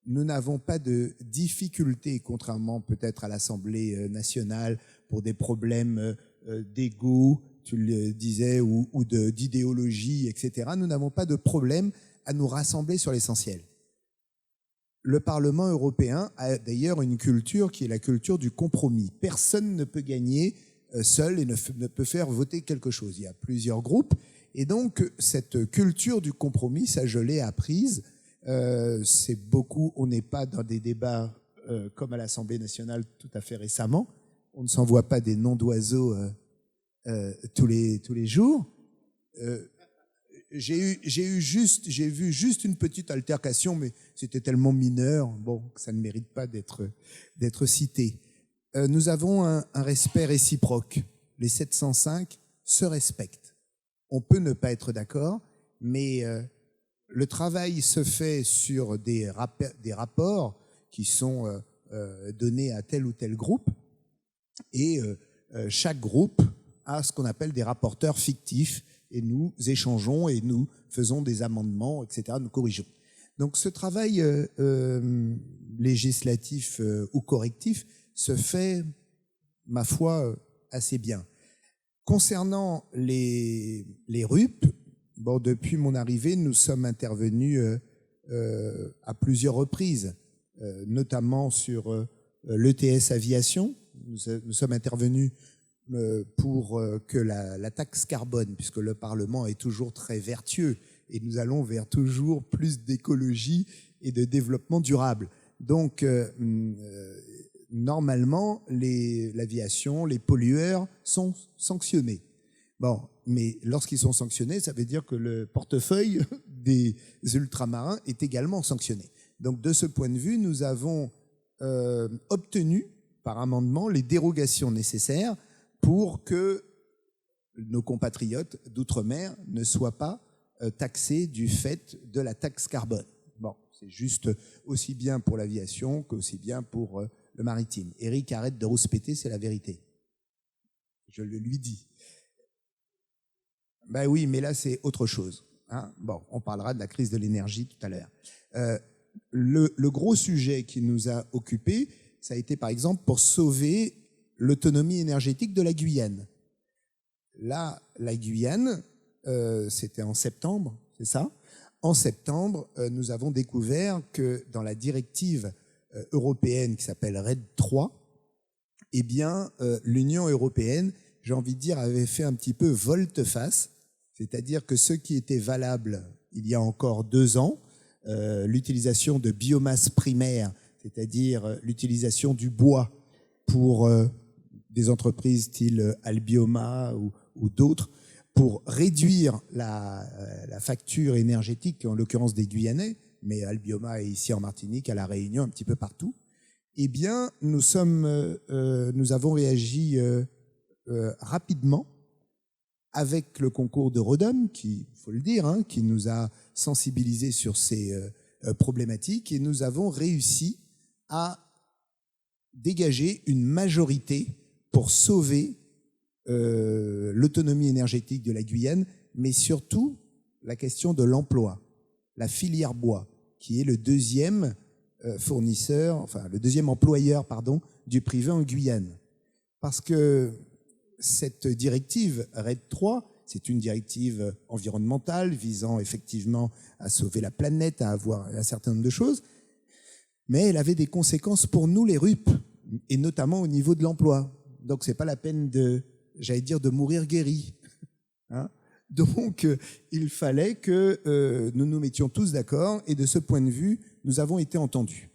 nous n'avons pas de difficultés, contrairement peut-être à l'Assemblée nationale, pour des problèmes d'ego, tu le disais, ou d'idéologie, etc. Nous n'avons pas de problème à nous rassembler sur l'essentiel. Le Parlement européen a d'ailleurs une culture qui est la culture du compromis. Personne ne peut gagner seul et ne peut faire voter quelque chose. Il y a plusieurs groupes. Et donc, cette culture du compromis, ça, je l'ai apprise. C'est beaucoup, on n'est pas dans des débats comme à l'Assemblée nationale tout à fait récemment. On ne s'envoie pas des noms d'oiseaux tous les jours. J'ai vu juste une petite altercation, mais c'était tellement mineur, bon, que ça ne mérite pas d'être cité. Nous avons un respect réciproque. Les 705 se respectent. On peut ne pas être d'accord, mais le travail se fait sur des rapports qui sont donnés à tel ou tel groupe. Et chaque groupe a ce qu'on appelle des rapporteurs fictifs, et nous échangeons et nous faisons des amendements, etc., nous corrigeons. Donc ce travail législatif ou correctif se fait, ma foi, assez bien. Concernant les RUP, bon, depuis mon arrivée, nous sommes intervenus à plusieurs reprises, notamment sur l'ETS Aviation. Nous sommes intervenus pour que la taxe carbone, puisque le Parlement est toujours très vertueux, et nous allons vers toujours plus d'écologie et de développement durable. Donc, normalement, l'aviation, les pollueurs sont sanctionnés. Bon, mais lorsqu'ils sont sanctionnés, ça veut dire que le portefeuille des ultramarins est également sanctionné. Donc, de ce point de vue, nous avons obtenu, par amendement, les dérogations nécessaires pour que nos compatriotes d'outre-mer ne soient pas taxés du fait de la taxe carbone. Bon, c'est juste aussi bien pour l'aviation qu'aussi bien pour le maritime. Eric, arrête de rouspéter, c'est la vérité. Je le lui dis. Ben oui, mais là, c'est autre chose. Hein. Bon, on parlera de la crise de l'énergie tout à l'heure. Le gros sujet qui nous a occupés, ça a été par exemple pour sauver l'autonomie énergétique de la Guyane. Là, la Guyane, c'était en septembre, c'est ça ? En septembre, nous avons découvert que dans la directive européenne qui s'appelle RED III, eh bien, l'Union européenne, j'ai envie de dire, avait fait un petit peu volte-face, c'est-à-dire que ce qui était valable il y a encore 2 ans, l'utilisation de biomasse primaire, c'est-à-dire l'utilisation du bois pour des entreprises style Albioma ou d'autres, pour réduire la facture énergétique, en l'occurrence des Guyanais, mais Albioma est ici en Martinique, à La Réunion, un petit peu partout, eh bien, nous avons réagi rapidement avec le concours de Rodam, qui, il faut le dire, hein, qui nous a sensibilisés sur ces problématiques, et nous avons réussi à dégager une majorité pour sauver l'autonomie énergétique de la Guyane, mais surtout la question de l'emploi, la filière bois, qui est le deuxième fournisseur, enfin le deuxième employeur, pardon, du privé en Guyane. Parce que cette directive RED III, c'est une directive environnementale visant effectivement à sauver la planète, à avoir un certain nombre de choses, mais elle avait des conséquences pour nous, les RUP, et notamment au niveau de l'emploi. Donc, c'est pas la peine de mourir guéri. Hein. Donc, il fallait que nous nous mettions tous d'accord, et de ce point de vue, nous avons été entendus.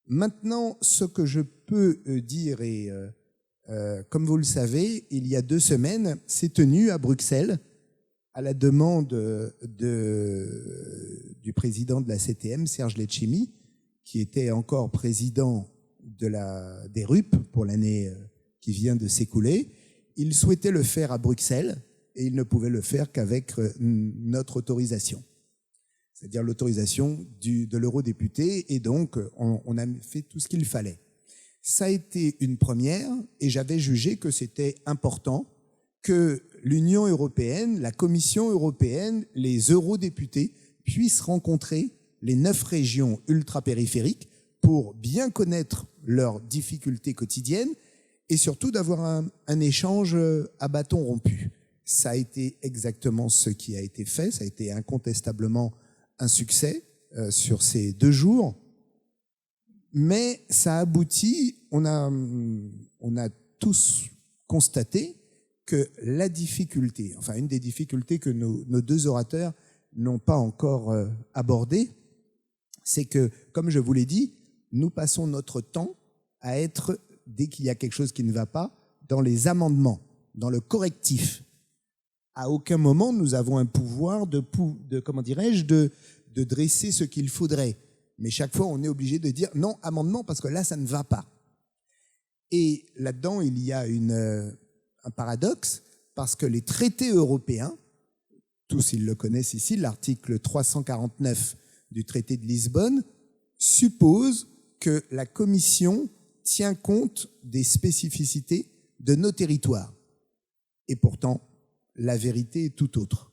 Maintenant, ce que je peux dire, et comme vous le savez, il y a 2 semaines, s'est tenu à Bruxelles, à la demande du président de la CTM, Serge Letchimy, qui était encore président des RUP pour l'année qui vient de s'écouler. Il souhaitait le faire à Bruxelles et il ne pouvait le faire qu'avec notre autorisation, c'est-à-dire l'autorisation de l'eurodéputé, et donc on a fait tout ce qu'il fallait. Ça a été une première et j'avais jugé que c'était important que l'Union européenne, la Commission européenne, les eurodéputés puissent rencontrer les 9 régions ultra-périphériques pour bien connaître leurs difficultés quotidiennes et surtout d'avoir un échange à bâton rompu. Ça a été exactement ce qui a été fait, ça a été incontestablement un succès sur ces 2 jours, mais ça aboutit, on a tous constaté que la difficulté, enfin une des difficultés que nos 2 orateurs n'ont pas encore abordées, c'est que, comme je vous l'ai dit, nous passons notre temps à être, dès qu'il y a quelque chose qui ne va pas, dans les amendements, dans le correctif. À aucun moment nous avons un pouvoir de dresser ce qu'il faudrait. Mais chaque fois, on est obligé de dire non, amendement, parce que là, ça ne va pas. Et là-dedans, il y a un paradoxe, parce que les traités européens, tous ils le connaissent ici, l'article 349 du traité de Lisbonne suppose que la Commission tient compte des spécificités de nos territoires. Et pourtant, la vérité est tout autre.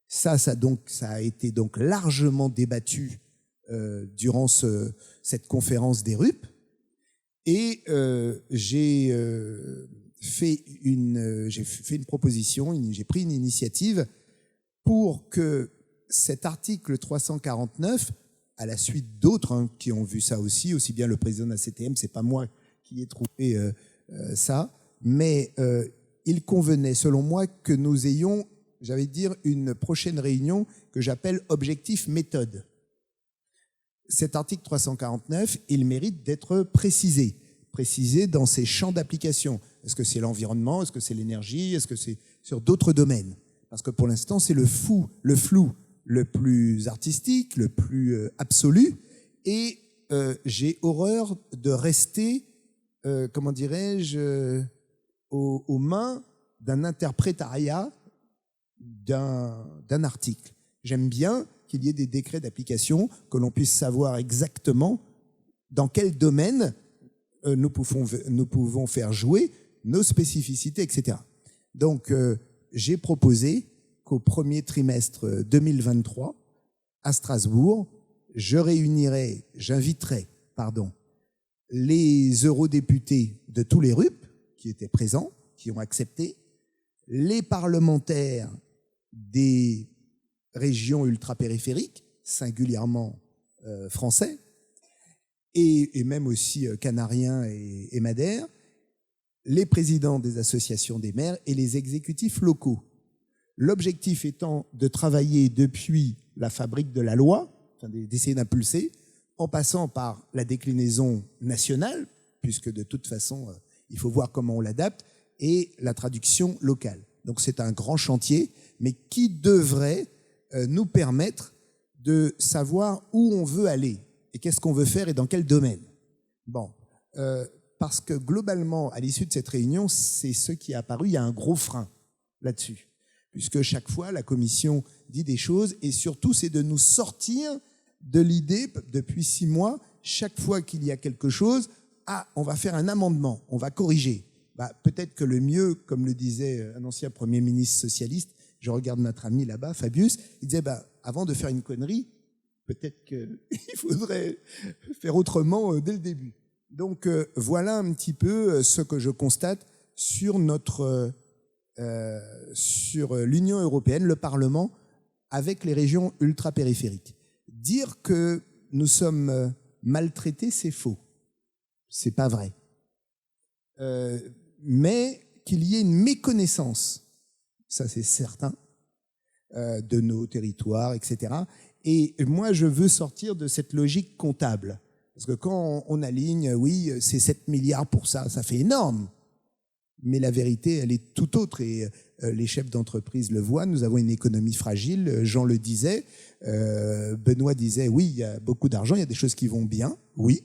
Ça a été donc largement débattu durant cette conférence des RUP. Et j'ai fait une proposition, j'ai pris une initiative pour que cet article 349, à la suite d'autres qui ont vu ça aussi bien le président de la CTM, c'est pas moi qui ai trouvé ça, mais il convenait, selon moi, que nous ayons, j'allais dire, une prochaine réunion que j'appelle objectif méthode. Cet article 349, il mérite d'être précisé dans ses champs d'application. Est-ce que c'est l'environnement? Est-ce que c'est l'énergie? Est-ce que c'est sur d'autres domaines? Parce que pour l'instant, c'est le flou le plus artistique, le plus absolu. Et j'ai horreur de rester, comment dirais-je, aux mains d'un interprétariat d'un article. J'aime bien qu'il y ait des décrets d'application, que l'on puisse savoir exactement dans quel domaine nous pouvons faire jouer nos spécificités, etc. Donc, j'ai proposé qu'au premier trimestre 2023, à Strasbourg, j'inviterai les eurodéputés de tous les RUP qui étaient présents, qui ont accepté, les parlementaires des régions ultrapériphériques, singulièrement français, et même aussi canariens et madères, les présidents des associations des maires et les exécutifs locaux. L'objectif étant de travailler depuis la fabrique de la loi, d'essayer d'impulser, en passant par la déclinaison nationale, puisque de toute façon, il faut voir comment on l'adapte, et la traduction locale. Donc c'est un grand chantier, mais qui devrait nous permettre de savoir où on veut aller et qu'est-ce qu'on veut faire et dans quel domaine. Bon, parce que globalement, à l'issue de cette réunion, c'est ce qui est apparu, il y a un gros frein là-dessus, puisque chaque fois, la Commission dit des choses, et surtout, c'est de nous sortir de l'idée, depuis 6 mois, chaque fois qu'il y a quelque chose, on va faire un amendement, on va corriger. Peut-être que le mieux, comme le disait un ancien Premier ministre socialiste, je regarde notre ami là-bas, Fabius, il disait, avant de faire une connerie, peut-être qu'il faudrait faire autrement dès le début. Donc voilà un petit peu ce que je constate sur sur l'Union européenne, le Parlement, avec les régions ultra-périphériques. Dire que nous sommes maltraités, c'est faux. C'est pas vrai. Mais qu'il y ait une méconnaissance, ça c'est certain, de nos territoires, etc. Et moi, je veux sortir de cette logique comptable. Parce que quand on aligne, oui, c'est 7 milliards pour ça, ça fait énorme. Mais la vérité, elle est tout autre. Et les chefs d'entreprise le voient, nous avons une économie fragile. Jean le disait, Benoît disait, oui, il y a beaucoup d'argent, il y a des choses qui vont bien. Oui,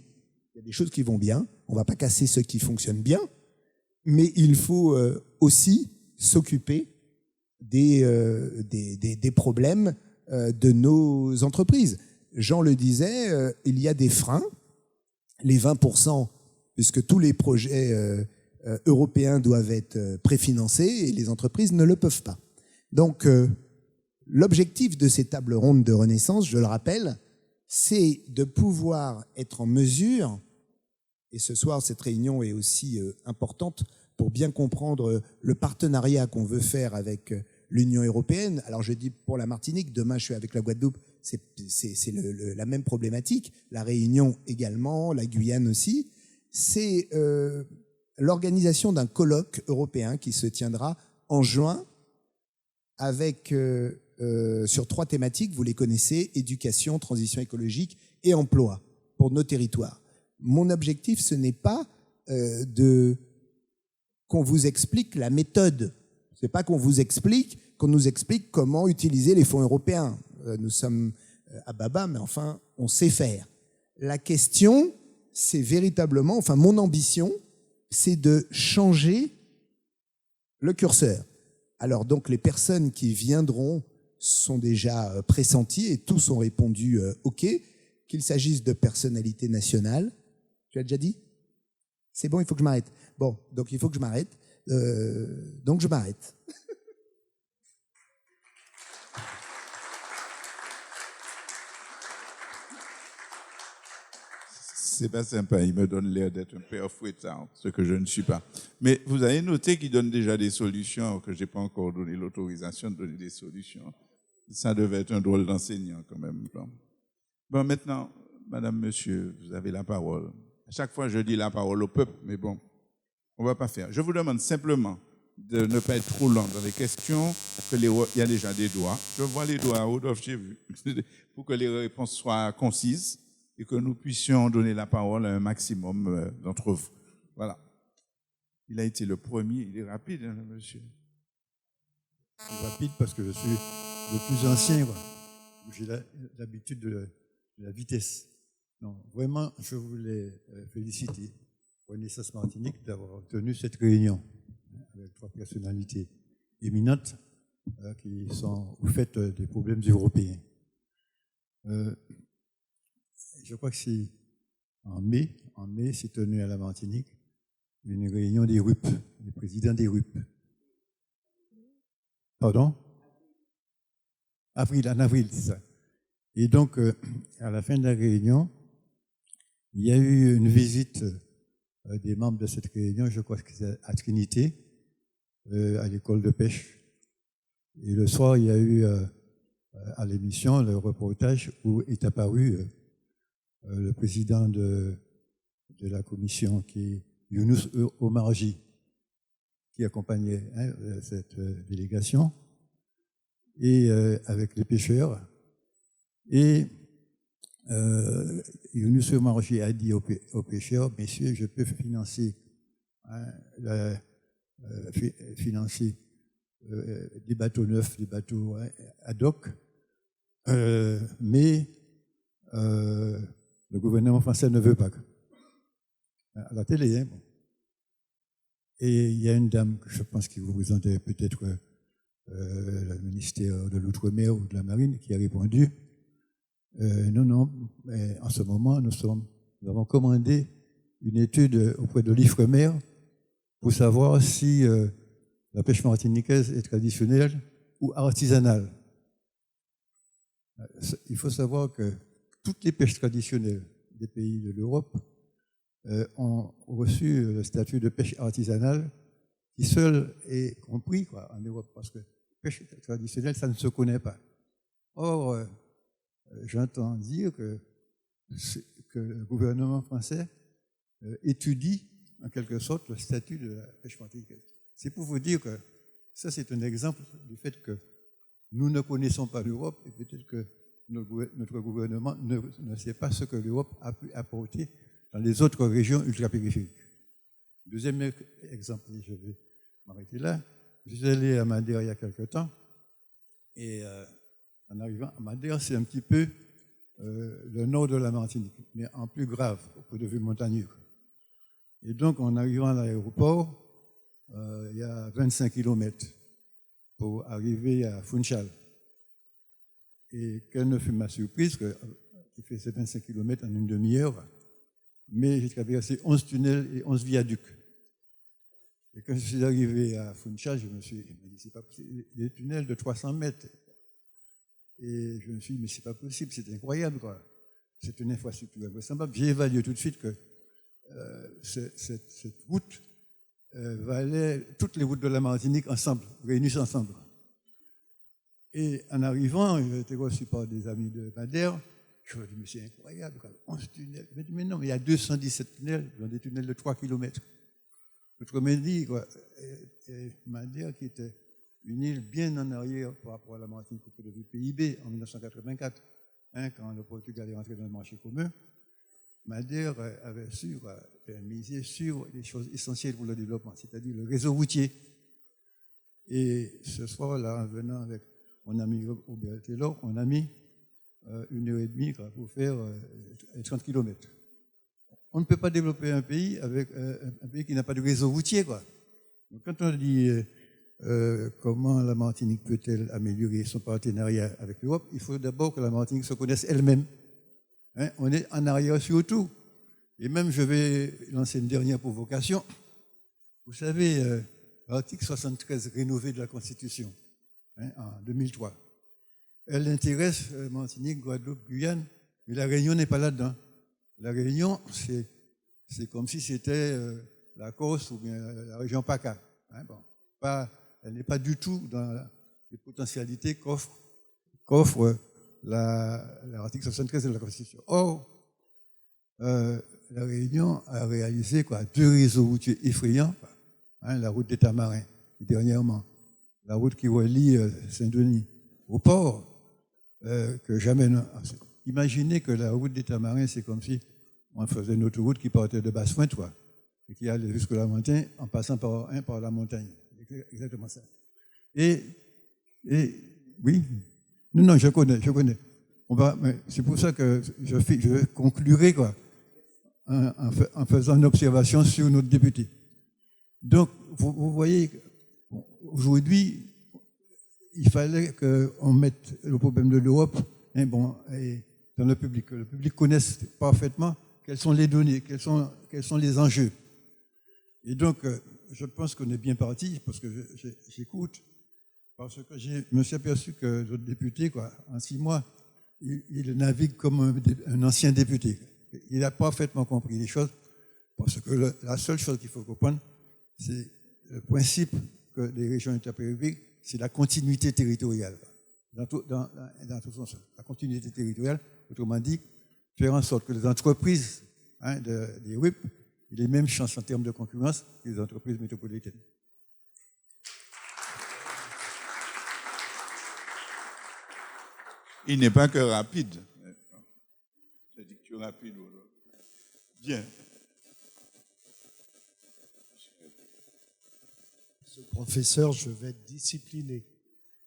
il y a des choses qui vont bien. On ne va pas casser ceux qui fonctionnent bien. Mais il faut aussi s'occuper des problèmes de nos entreprises. Jean le disait, il y a des freins, les 20%, puisque tous les projets européens doivent être préfinancés et les entreprises ne le peuvent pas. Donc, l'objectif de ces tables rondes de Renaissance, je le rappelle, c'est de pouvoir être en mesure, et ce soir cette réunion est aussi importante pour bien comprendre le partenariat qu'on veut faire avec l'Union européenne. Alors je dis pour la Martinique, demain je suis avec la Guadeloupe, c'est la même problématique, la Réunion également, la Guyane aussi. C'est l'organisation d'un colloque européen qui se tiendra en juin avec sur 3 thématiques, vous les connaissez, éducation, transition écologique et emploi pour nos territoires. Mon objectif, ce n'est pas qu'on vous explique la méthode. Ce n'est pas qu'on nous explique comment utiliser les fonds européens. Nous sommes à Baba, mais enfin, on sait faire. La question, c'est véritablement, mon ambition, c'est de changer le curseur. Alors donc, les personnes qui viendront sont déjà pressenties et tous ont répondu OK. qu'il s'agisse de personnalités nationales. Tu as déjà dit? C'est bon, il faut que je m'arrête. Bon, donc il faut que je m'arrête. Donc je m'arrête. C'est pas sympa, il me donne l'air d'être un père fouettard, ce que je ne suis pas. Mais vous avez noté qu'il donne déjà des solutions, que je n'ai pas encore donné l'autorisation de donner des solutions. Ça devait être un drôle d'enseignant quand même. Bon, maintenant, madame, monsieur, vous avez la parole. À chaque fois, je dis la parole au peuple, mais bon, on ne va pas faire. Je vous demande simplement de ne pas être trop lent dans les questions, il y a déjà des doigts. Je vois les doigts, Rodolphe, j'ai vu, pour que les réponses soient concises et que nous puissions donner la parole à un maximum d'entre vous. Voilà. Il a été le premier, il est rapide, hein, monsieur. Je suis rapide parce que je suis le plus ancien, quoi. J'ai l'habitude de la vitesse. Non, vraiment, je voulais féliciter Renaissance Martinique d'avoir tenu cette réunion avec 3 personnalités éminentes qui sont au fait des problèmes européens. Je crois que c'est en mai, c'est tenu à la Martinique une réunion des RUP, des présidents des RUP. Pardon? En avril, c'est ça. Et donc, à la fin de la réunion, il y a eu une visite des membres de cette réunion, je crois que c'est à Trinité, à l'école de pêche. Et le soir, il y a eu à l'émission le reportage où est apparu le président de la commission, qui est Younous Omarji, qui accompagnait cette délégation, et avec les pêcheurs. Et Younous Omarji a dit aux pêcheurs, messieurs, je peux financer, des bateaux neufs, des bateaux ad hoc, mais le gouvernement français ne veut pas. À la télé, hein, bon. Et il y a une dame, je pense qu'il vous présentait peut-être le ministère de l'Outre-mer ou de la Marine, qui a répondu non, mais en ce moment, nous avons commandé une étude auprès de l'Ifremer pour savoir si la pêche martiniquaise est traditionnelle ou artisanale. Il faut savoir que toutes les pêches traditionnelles des pays de l'Europe ont reçu le statut de pêche artisanale, qui seul est compris en Europe, parce que pêche traditionnelle, ça ne se connaît pas. Or, j'entends dire que le gouvernement français étudie en quelque sorte le statut de la pêche martiniquaise. C'est pour vous dire que ça, c'est un exemple du fait que nous ne connaissons pas l'Europe et peut-être que notre gouvernement ne sait pas ce que l'Europe a pu apporter dans les autres régions ultrapériphériques. Deuxième exemple, je vais m'arrêter là. Je suis allé à Madère il y a quelque temps et en arrivant à Madère, c'est un petit peu le nord de la Martinique, mais en plus grave au point de vue montagneux. Et donc, en arrivant à l'aéroport, il y a 25 km pour arriver à Funchal. Et quelle ne fut ma surprise, qu'il fait ces 25 km en une demi-heure, mais j'ai traversé 11 tunnels et 11 viaducs. Et quand je suis arrivé à Funchal, je me suis dit, c'est pas possible, des tunnels de 300 mètres. Et je me suis dit, mais c'est pas possible, c'est incroyable, quoi. C'est une infrastructure invraisemblable. J'ai évalué tout de suite que cette route valait toutes les routes de la Martinique ensemble, réunies ensemble. Et en arrivant, j'ai été reçu par des amis de Madère. Je me dis, mais c'est incroyable, quoi. 11 tunnels. Mais non, mais il y a 217 tunnels, dans des tunnels de 3 km. Autrement dit, quoi, Madère, qui était une île bien en arrière par rapport à la Martinique au point de vue PIB en 1984, quand le Portugal est entré dans le marché commun, Madère avait su miser sur les choses essentielles pour le développement, c'est-à-dire le réseau routier. Et ce soir-là, en venant avec mon ami Robert Taylor, on a mis 1h30 pour faire 30 km. On ne peut pas développer un pays avec un pays qui n'a pas de réseau routier, quoi. Donc, quand on dit comment la Martinique peut-elle améliorer son partenariat avec l'Europe, il faut d'abord que la Martinique se connaisse elle-même. Hein, on est en arrière sur tout. Et même, je vais lancer une dernière provocation. Vous savez, l'article 73 rénové de la Constitution, hein, en 2003, elle intéresse Martinique, Guadeloupe, Guyane, mais la Réunion n'est pas là-dedans. La Réunion, c'est comme si c'était la Corse ou bien la région PACA. Hein, bon, elle n'est pas du tout dans les potentialités qu'offre l'article 73 de la Constitution. Or, la Réunion a réalisé 2 réseaux routiers effrayants, hein, la route des Tamarins, et dernièrement, la route qui relie Saint-Denis au port, que jamais... Imaginez que la route des Tamarins, c'est comme si on faisait une autoroute qui partait de Basse-Pointe, et qui allait jusqu'à la montagne en passant par la montagne. Exactement ça. Et oui, non, je connais. C'est pour ça que je conclurai en faisant une observation sur notre député. Donc, vous voyez, aujourd'hui, il fallait qu'on mette le problème de l'Europe dans le public, que le public connaisse parfaitement quelles sont les données, quels sont les enjeux. Et donc, je pense qu'on est bien parti, parce que j'écoute, parce que je me suis aperçu que notre député, en 6 mois, il navigue comme un ancien député. Il a parfaitement compris les choses, parce que la seule chose qu'il faut comprendre, c'est le principe que les régions interpériphériques, c'est la continuité territoriale. Dans tout sens. La continuité territoriale, autrement dit, faire en sorte que les entreprises des RIP aient les mêmes chances en termes de concurrence que les entreprises métropolitaines. Il n'est pas que rapide. C'est dicture rapide. Bien. Monsieur le professeur, je vais être discipliné.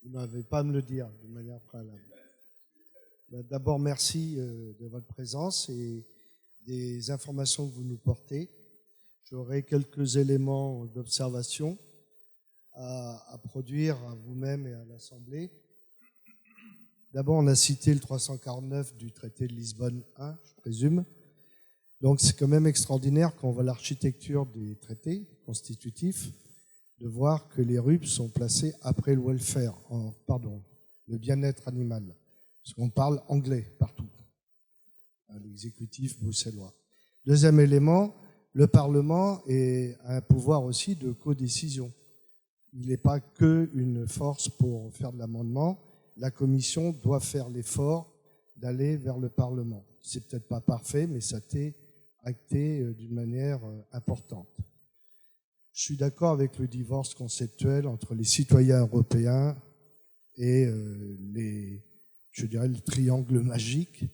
Vous n'avez pas à me le dire de manière préalable. D'abord, merci de votre présence et des informations que vous nous portez. J'aurai quelques éléments d'observation à produire à vous-même et à l'Assemblée. D'abord, on a cité le 349 du traité de Lisbonne 1, je présume. Donc, c'est quand même extraordinaire quand on voit l'architecture des traités constitutifs de voir que les RUP sont placés après le welfare, le bien-être animal. Parce qu'on parle anglais partout, à l'exécutif bruxellois. Deuxième élément, le Parlement a un pouvoir aussi de codécision. Il n'est pas qu'une force pour faire de l'amendement. La Commission doit faire l'effort d'aller vers le Parlement. C'est peut-être pas parfait, mais ça a été acté d'une manière importante. Je suis d'accord avec le divorce conceptuel entre les citoyens européens et le triangle magique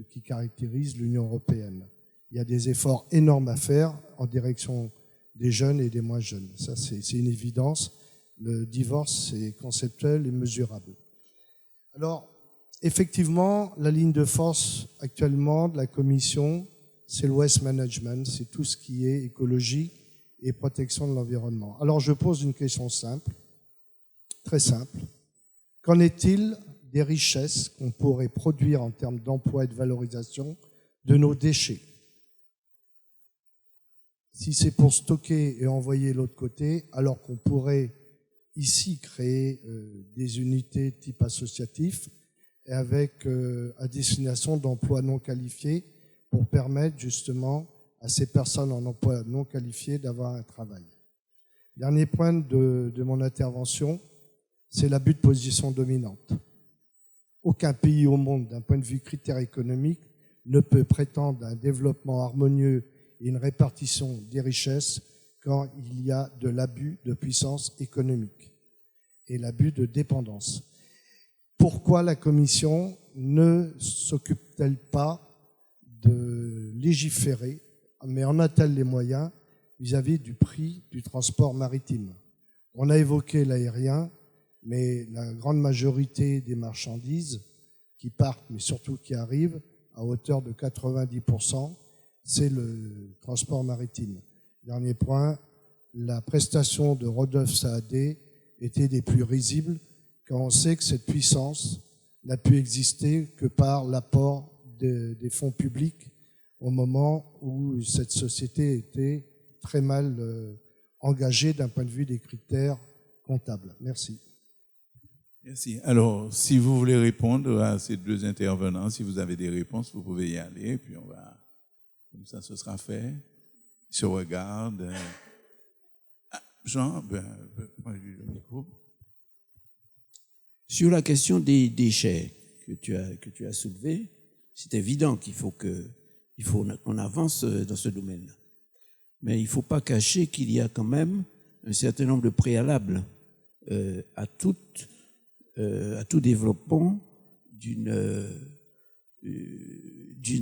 qui caractérise l'Union européenne. Il y a des efforts énormes à faire en direction des jeunes et des moins jeunes. Ça, c'est une évidence. Le divorce, c'est conceptuel et mesurable. Alors, effectivement, la ligne de force actuellement de la Commission, c'est le waste management, c'est tout ce qui est écologie et protection de l'environnement. Alors, je pose une question simple, très simple. Qu'en est-il des richesses qu'on pourrait produire en termes d'emploi et de valorisation de nos déchets? Si c'est pour stocker et envoyer de l'autre côté, alors qu'on pourrait ici créer des unités type associatif et avec à destination d'emplois non qualifiés pour permettre justement à ces personnes en emploi non qualifié d'avoir un travail. Dernier point de mon intervention, c'est l'abus de position dominante. Aucun pays au monde, d'un point de vue critère économique, ne peut prétendre à un développement harmonieux et une répartition des richesses quand il y a de l'abus de puissance économique et l'abus de dépendance. Pourquoi la Commission ne s'occupe-t-elle pas de légiférer, mais en a-t-elle les moyens vis-à-vis du prix du transport maritime? On a évoqué l'aérien, mais la grande majorité des marchandises qui partent, mais surtout qui arrivent, à hauteur de 90%, c'est le transport maritime. Dernier point, la prestation de Rodolphe Saadé était des plus risibles quand on sait que cette puissance n'a pu exister que par l'apport des fonds publics au moment où cette société était très mal engagée d'un point de vue des critères comptables. Merci. Merci. Alors, si vous voulez répondre à ces deux intervenants, si vous avez des réponses, vous pouvez y aller, puis on va, comme ça, ce sera fait. Ils se regardent. Jean, le micro. Sur la question des déchets que tu as soulevée, c'est évident qu'il faut qu'on avance dans ce domaine-là. Mais il ne faut pas cacher qu'il y a quand même un certain nombre de préalables à tout développement d'une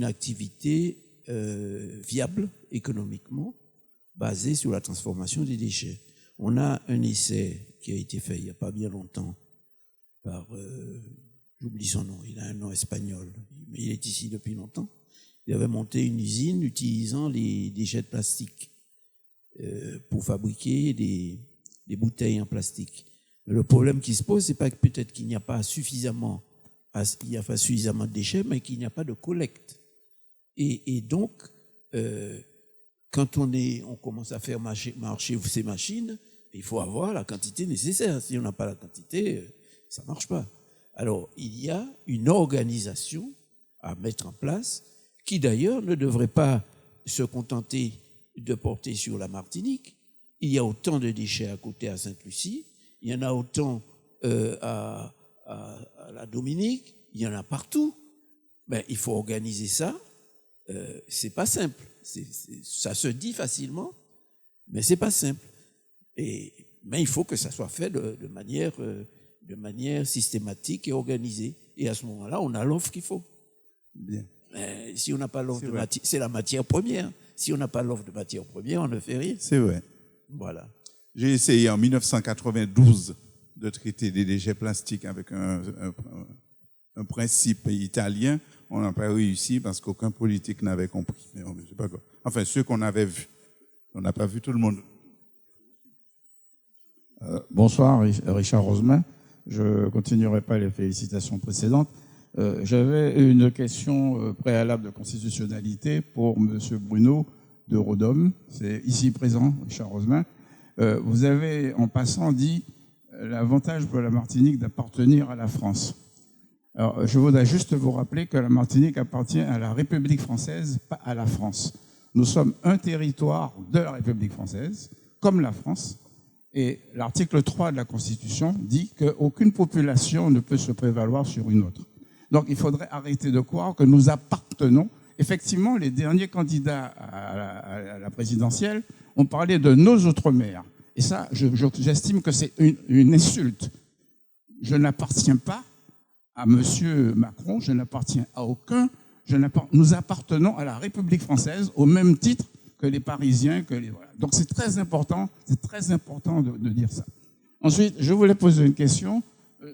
activité viable économiquement, basée sur la transformation des déchets. On a un essai qui a été fait il n'y a pas bien longtemps par, j'oublie son nom, il a un nom espagnol, mais il est ici depuis longtemps. Il avait monté une usine utilisant les déchets de plastique pour fabriquer des bouteilles en plastique. Mais le problème qui se pose, c'est pas que peut-être qu'il n'y a pas suffisamment de déchets, mais qu'il n'y a pas de collecte. Et donc, quand on commence à faire marcher ces machines, il faut avoir la quantité nécessaire. Si on n'a pas la quantité, ça ne marche pas. Alors, il y a une organisation à mettre en place qui, d'ailleurs, ne devrait pas se contenter de porter sur la Martinique. Il y a autant de déchets à côté à Sainte-Lucie, il y en a autant à la Dominique, il y en a partout. Ben, il faut organiser ça. C'est pas simple. Ça se dit facilement, mais c'est pas simple. Mais il faut que ça soit fait de manière systématique et organisée. Et à ce moment-là, on a l'offre qu'il faut. Bien. Si on n'a pas l'offre de matière, c'est la matière première. Si on n'a pas l'offre de matière première, on ne fait rien. C'est vrai. Voilà. J'ai essayé en 1992 de traiter des déchets plastiques avec un principe italien. On n'a pas réussi parce qu'aucun politique n'avait compris. Mais on, je sais pas quoi. Enfin, ceux qu'on avait vus. On n'a pas vu tout le monde. Bonsoir, Richard Rosemin. Je ne continuerai pas les félicitations précédentes. J'avais une question préalable de constitutionnalité pour M. Bruno de Rodom. C'est ici présent, Richard Rosemin. Vous avez, en passant, dit l'avantage pour la Martinique d'appartenir à la France. Alors, je voudrais juste vous rappeler que la Martinique appartient à la République française, pas à la France. Nous sommes un territoire de la République française, comme la France. Et l'article 3 de la Constitution dit qu'aucune population ne peut se prévaloir sur une autre. Donc, il faudrait arrêter de croire que nous appartenons. Effectivement, les derniers candidats à la présidentielle ont parlé de nos outre-mer. Et ça, j'estime que c'est une insulte. Je n'appartiens pas à M. Macron, je n'appartiens à aucun. Nous appartenons à la République française au même titre que les Parisiens. Voilà. Donc, c'est très important de dire ça. Ensuite, je voulais poser une question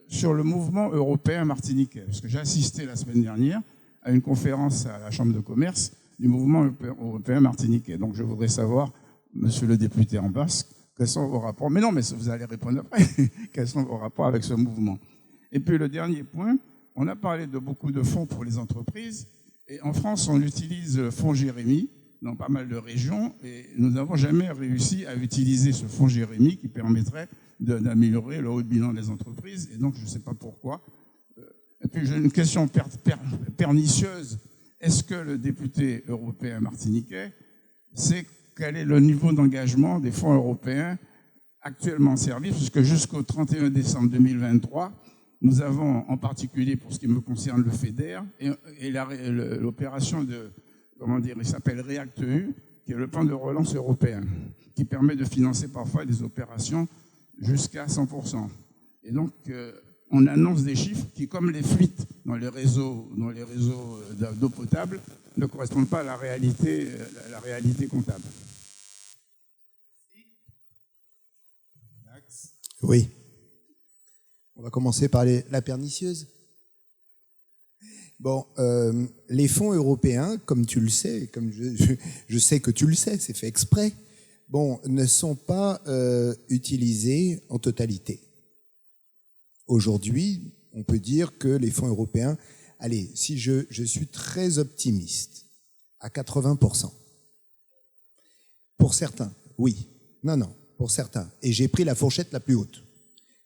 sur le mouvement européen martiniquais, parce que j'ai assisté la semaine dernière à une conférence à la Chambre de commerce du mouvement européen martiniquais. Donc je voudrais savoir, monsieur le député en basque, quels sont vos rapports. Mais non, mais vous allez répondre après. Quels sont vos rapports avec ce mouvement? Et puis le dernier point, on a parlé de beaucoup de fonds pour les entreprises. Et en France, on utilise le fonds Jérémie dans pas mal de régions. Et nous n'avons jamais réussi à utiliser ce fonds Jérémie qui permettrait d'améliorer le haut bilan des entreprises. Et donc, je ne sais pas pourquoi. Et puis, j'ai une question pernicieuse. Est-ce que le député européen martiniquais sait quel est le niveau d'engagement des fonds européens actuellement en service? Puisque jusqu'au 31 décembre 2023, nous avons, en particulier pour ce qui me concerne, le FEDER et l'opération il s'appelle REACT-EU, qui est le plan de relance européen, qui permet de financer parfois des opérations jusqu'à 100%. Et donc, on annonce des chiffres qui, comme les fuites dans les réseaux d'eau potable, ne correspondent pas à la réalité comptable. Oui. On va commencer par la pernicieuse. Bon, les fonds européens, comme tu le sais, comme je sais que tu le sais, c'est fait exprès, ne sont pas utilisés en totalité. Aujourd'hui, on peut dire que les fonds européens allez, si je suis très optimiste, à 80%. Pour certains, oui. Non, pour certains. Et j'ai pris la fourchette la plus haute.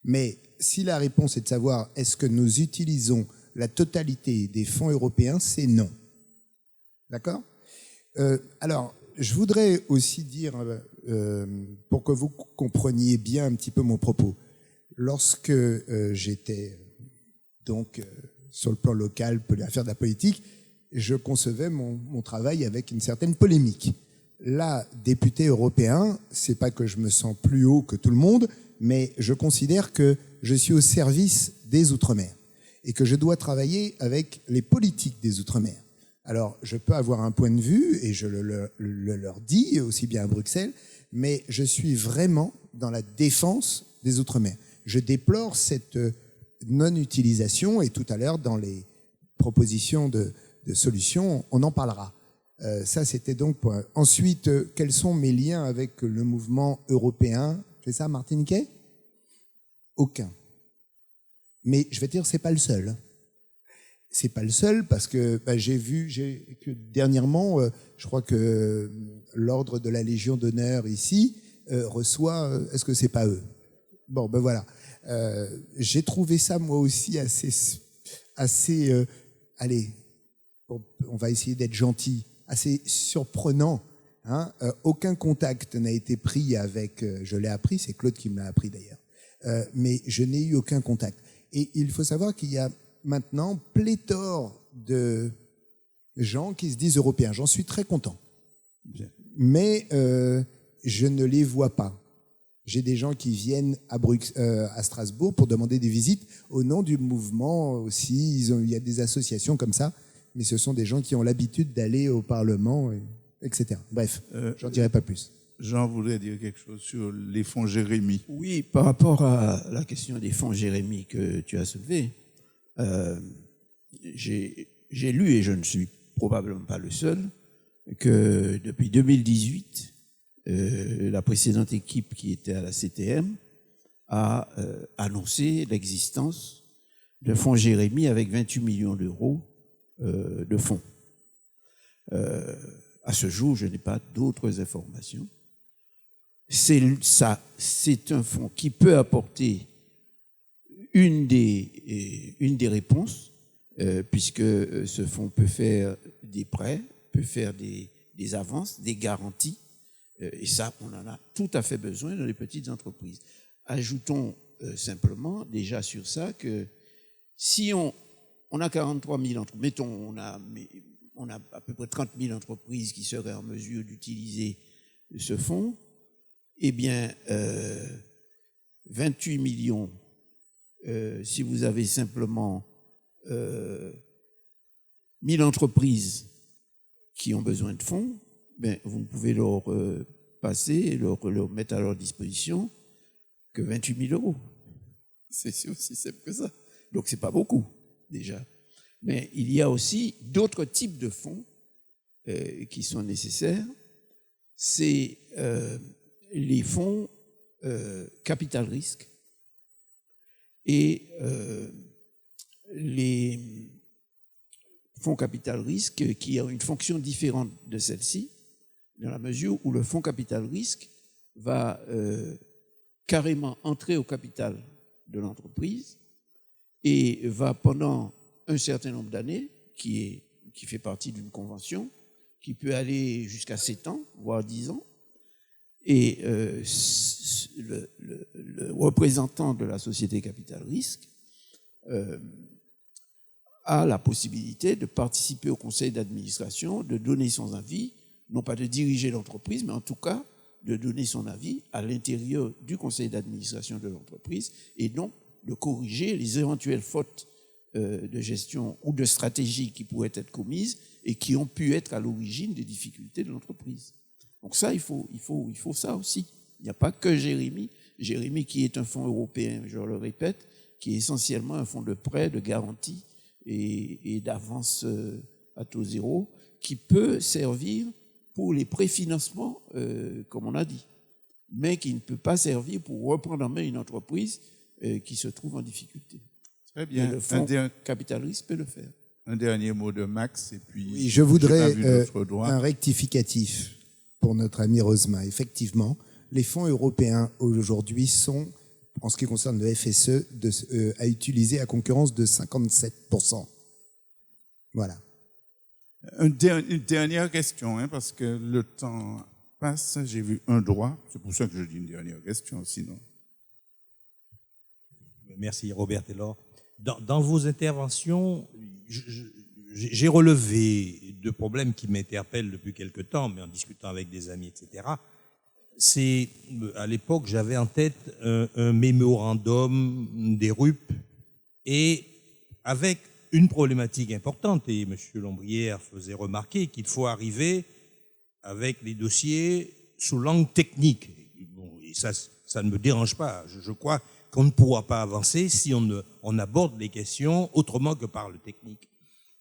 Mais si la réponse est de savoir est-ce que nous utilisons la totalité des fonds européens, c'est non. D'accord ? Alors, je voudrais aussi dire, pour que vous compreniez bien un petit peu mon propos, lorsque j'étais donc sur le plan local, à faire de la politique, je concevais mon travail avec une certaine polémique. Là, député européen, c'est pas que je me sens plus haut que tout le monde, mais je considère que je suis au service des Outre-mer et que je dois travailler avec les politiques des Outre-mer. Alors, je peux avoir un point de vue, et je le leur dis, aussi bien à Bruxelles, mais je suis vraiment dans la défense des Outre-mer. Je déplore cette non-utilisation, et tout à l'heure, dans les propositions de solutions, on en parlera. Ça, c'était donc pour... Ensuite, quels sont mes liens avec le mouvement européen ? C'est ça, martiniquais ? Aucun. Mais je vais te dire, c'est pas le seul. C'est pas le seul parce que j'ai vu que dernièrement, je crois que l'ordre de la Légion d'honneur ici reçoit. Est-ce que c'est pas eux ? Bon, ben voilà. J'ai trouvé ça moi aussi assez. Allez, on va essayer d'être gentil. Assez surprenant. Hein. Aucun contact n'a été pris avec. Je l'ai appris, c'est Claude qui me l'a appris d'ailleurs. Mais je n'ai eu aucun contact. Et il faut savoir qu'il y a maintenant pléthore de gens qui se disent européens. J'en suis très content. Mais je ne les vois pas. J'ai des gens qui viennent à Strasbourg pour demander des visites au nom du mouvement aussi. Il y a des associations comme ça, mais ce sont des gens qui ont l'habitude d'aller au Parlement, etc. Bref, j'en dirai pas plus. Jean voudrait dire quelque chose sur les fonds Jérémie. Oui, par rapport à la question des fonds Jérémie que tu as soulevée, j'ai lu, et je ne suis probablement pas le seul, que depuis 2018, la précédente équipe qui était à la CTM a annoncé l'existence de fonds Jérémie avec 28 millions d'euros de fonds. À ce jour, je n'ai pas d'autres informations. C'est un fonds qui peut apporter une des réponses, puisque ce fonds peut faire des prêts, peut faire des avances, des garanties, et ça, on en a tout à fait besoin dans les petites entreprises. Ajoutons simplement déjà sur ça que si on a 43 000 entreprises, mettons, on a à peu près 30 000 entreprises qui seraient en mesure d'utiliser ce fonds, eh bien, 28 millions, si vous avez simplement 1000 entreprises qui ont besoin de fonds, ben, vous ne pouvez leur passer, leur mettre à leur disposition que 28 000 euros. C'est aussi simple que ça. Donc, ce n'est pas beaucoup, déjà. Mais il y a aussi d'autres types de fonds qui sont nécessaires. C'est les fonds capital risque et les fonds capital risque qui ont une fonction différente de celle-ci, dans la mesure où le fonds capital risque va carrément entrer au capital de l'entreprise et va pendant un certain nombre d'années, qui fait partie d'une convention, qui peut aller jusqu'à 7 ans, voire 10 ans, et le représentant de la société capital risque a la possibilité de participer au conseil d'administration, de donner son avis, non pas de diriger l'entreprise, mais en tout cas de donner son avis à l'intérieur du conseil d'administration de l'entreprise et donc de corriger les éventuelles fautes de gestion ou de stratégie qui pourraient être commises et qui ont pu être à l'origine des difficultés de l'entreprise. Donc ça, il faut ça aussi. Il n'y a pas que Jérémie. Jérémie qui est un fonds européen, je le répète, qui est essentiellement un fonds de prêt, de garantie et d'avance à taux zéro, qui peut servir pour les préfinancements, comme on a dit, mais qui ne peut pas servir pour reprendre en main une entreprise qui se trouve en difficulté. Très bien. Et le fonds capital risque peut le faire. un dernier mot de Max et puis Oui, je j'ai pas voudrais vu d'autres droits. un rectificatif pour notre ami Rosma. Effectivement, les fonds européens aujourd'hui sont, en ce qui concerne le FSE, à utiliser à concurrence de 57%. Voilà. Une dernière question, hein, parce que le temps passe. J'ai vu un droit. C'est pour ça que je dis une dernière question, sinon. Merci Robert Taylor. Dans vos interventions, j'ai relevé deux problèmes qui m'interpellent depuis quelque temps, mais en discutant avec des amis, etc. C'est, à l'époque, j'avais en tête un mémorandum des RUP et avec une problématique importante, et M. Lombrière faisait remarquer qu'il faut arriver avec les dossiers sous langue technique. Bon, et ça ne me dérange pas. Je crois qu'on ne pourra pas avancer si on aborde les questions autrement que par le technique.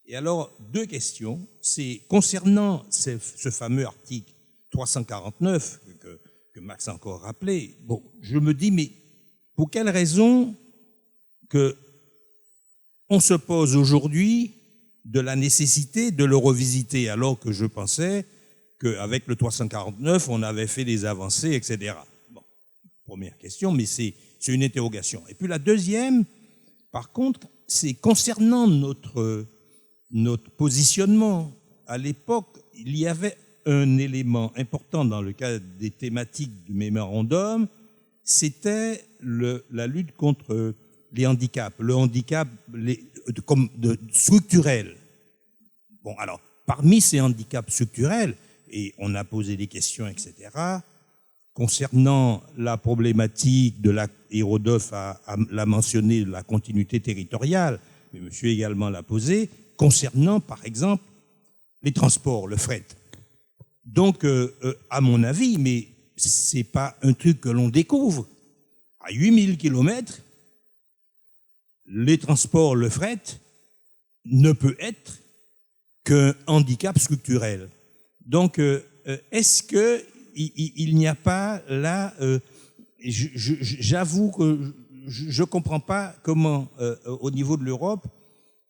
Et alors, deux questions. C'est concernant ce fameux article 349 que Max a encore rappelé. Bon, je me dis, mais pour quelle raison que on se pose aujourd'hui de la nécessité de le revisiter, alors que je pensais qu'avec le 349, on avait fait des avancées, etc. Bon, première question, mais c'est une interrogation. Et puis la deuxième, par contre, c'est concernant notre positionnement. À l'époque, il y avait un élément important dans le cadre des thématiques du mémorandum, c'était la lutte contre les handicaps, le handicap structurel. Bon, alors, parmi ces handicaps structurels, et on a posé des questions, etc., concernant la problématique de Rodolphe l'a mentionné, de la continuité territoriale, mais monsieur également l'a posé, concernant, par exemple, les transports, le fret. Donc, à mon avis, mais c'est pas un truc que l'on découvre. À 8000 km, les transports, le fret, ne peut être qu'un handicap structurel. Donc, est-ce qu'il n'y a pas là, j'avoue que je ne comprends pas comment, au niveau de l'Europe,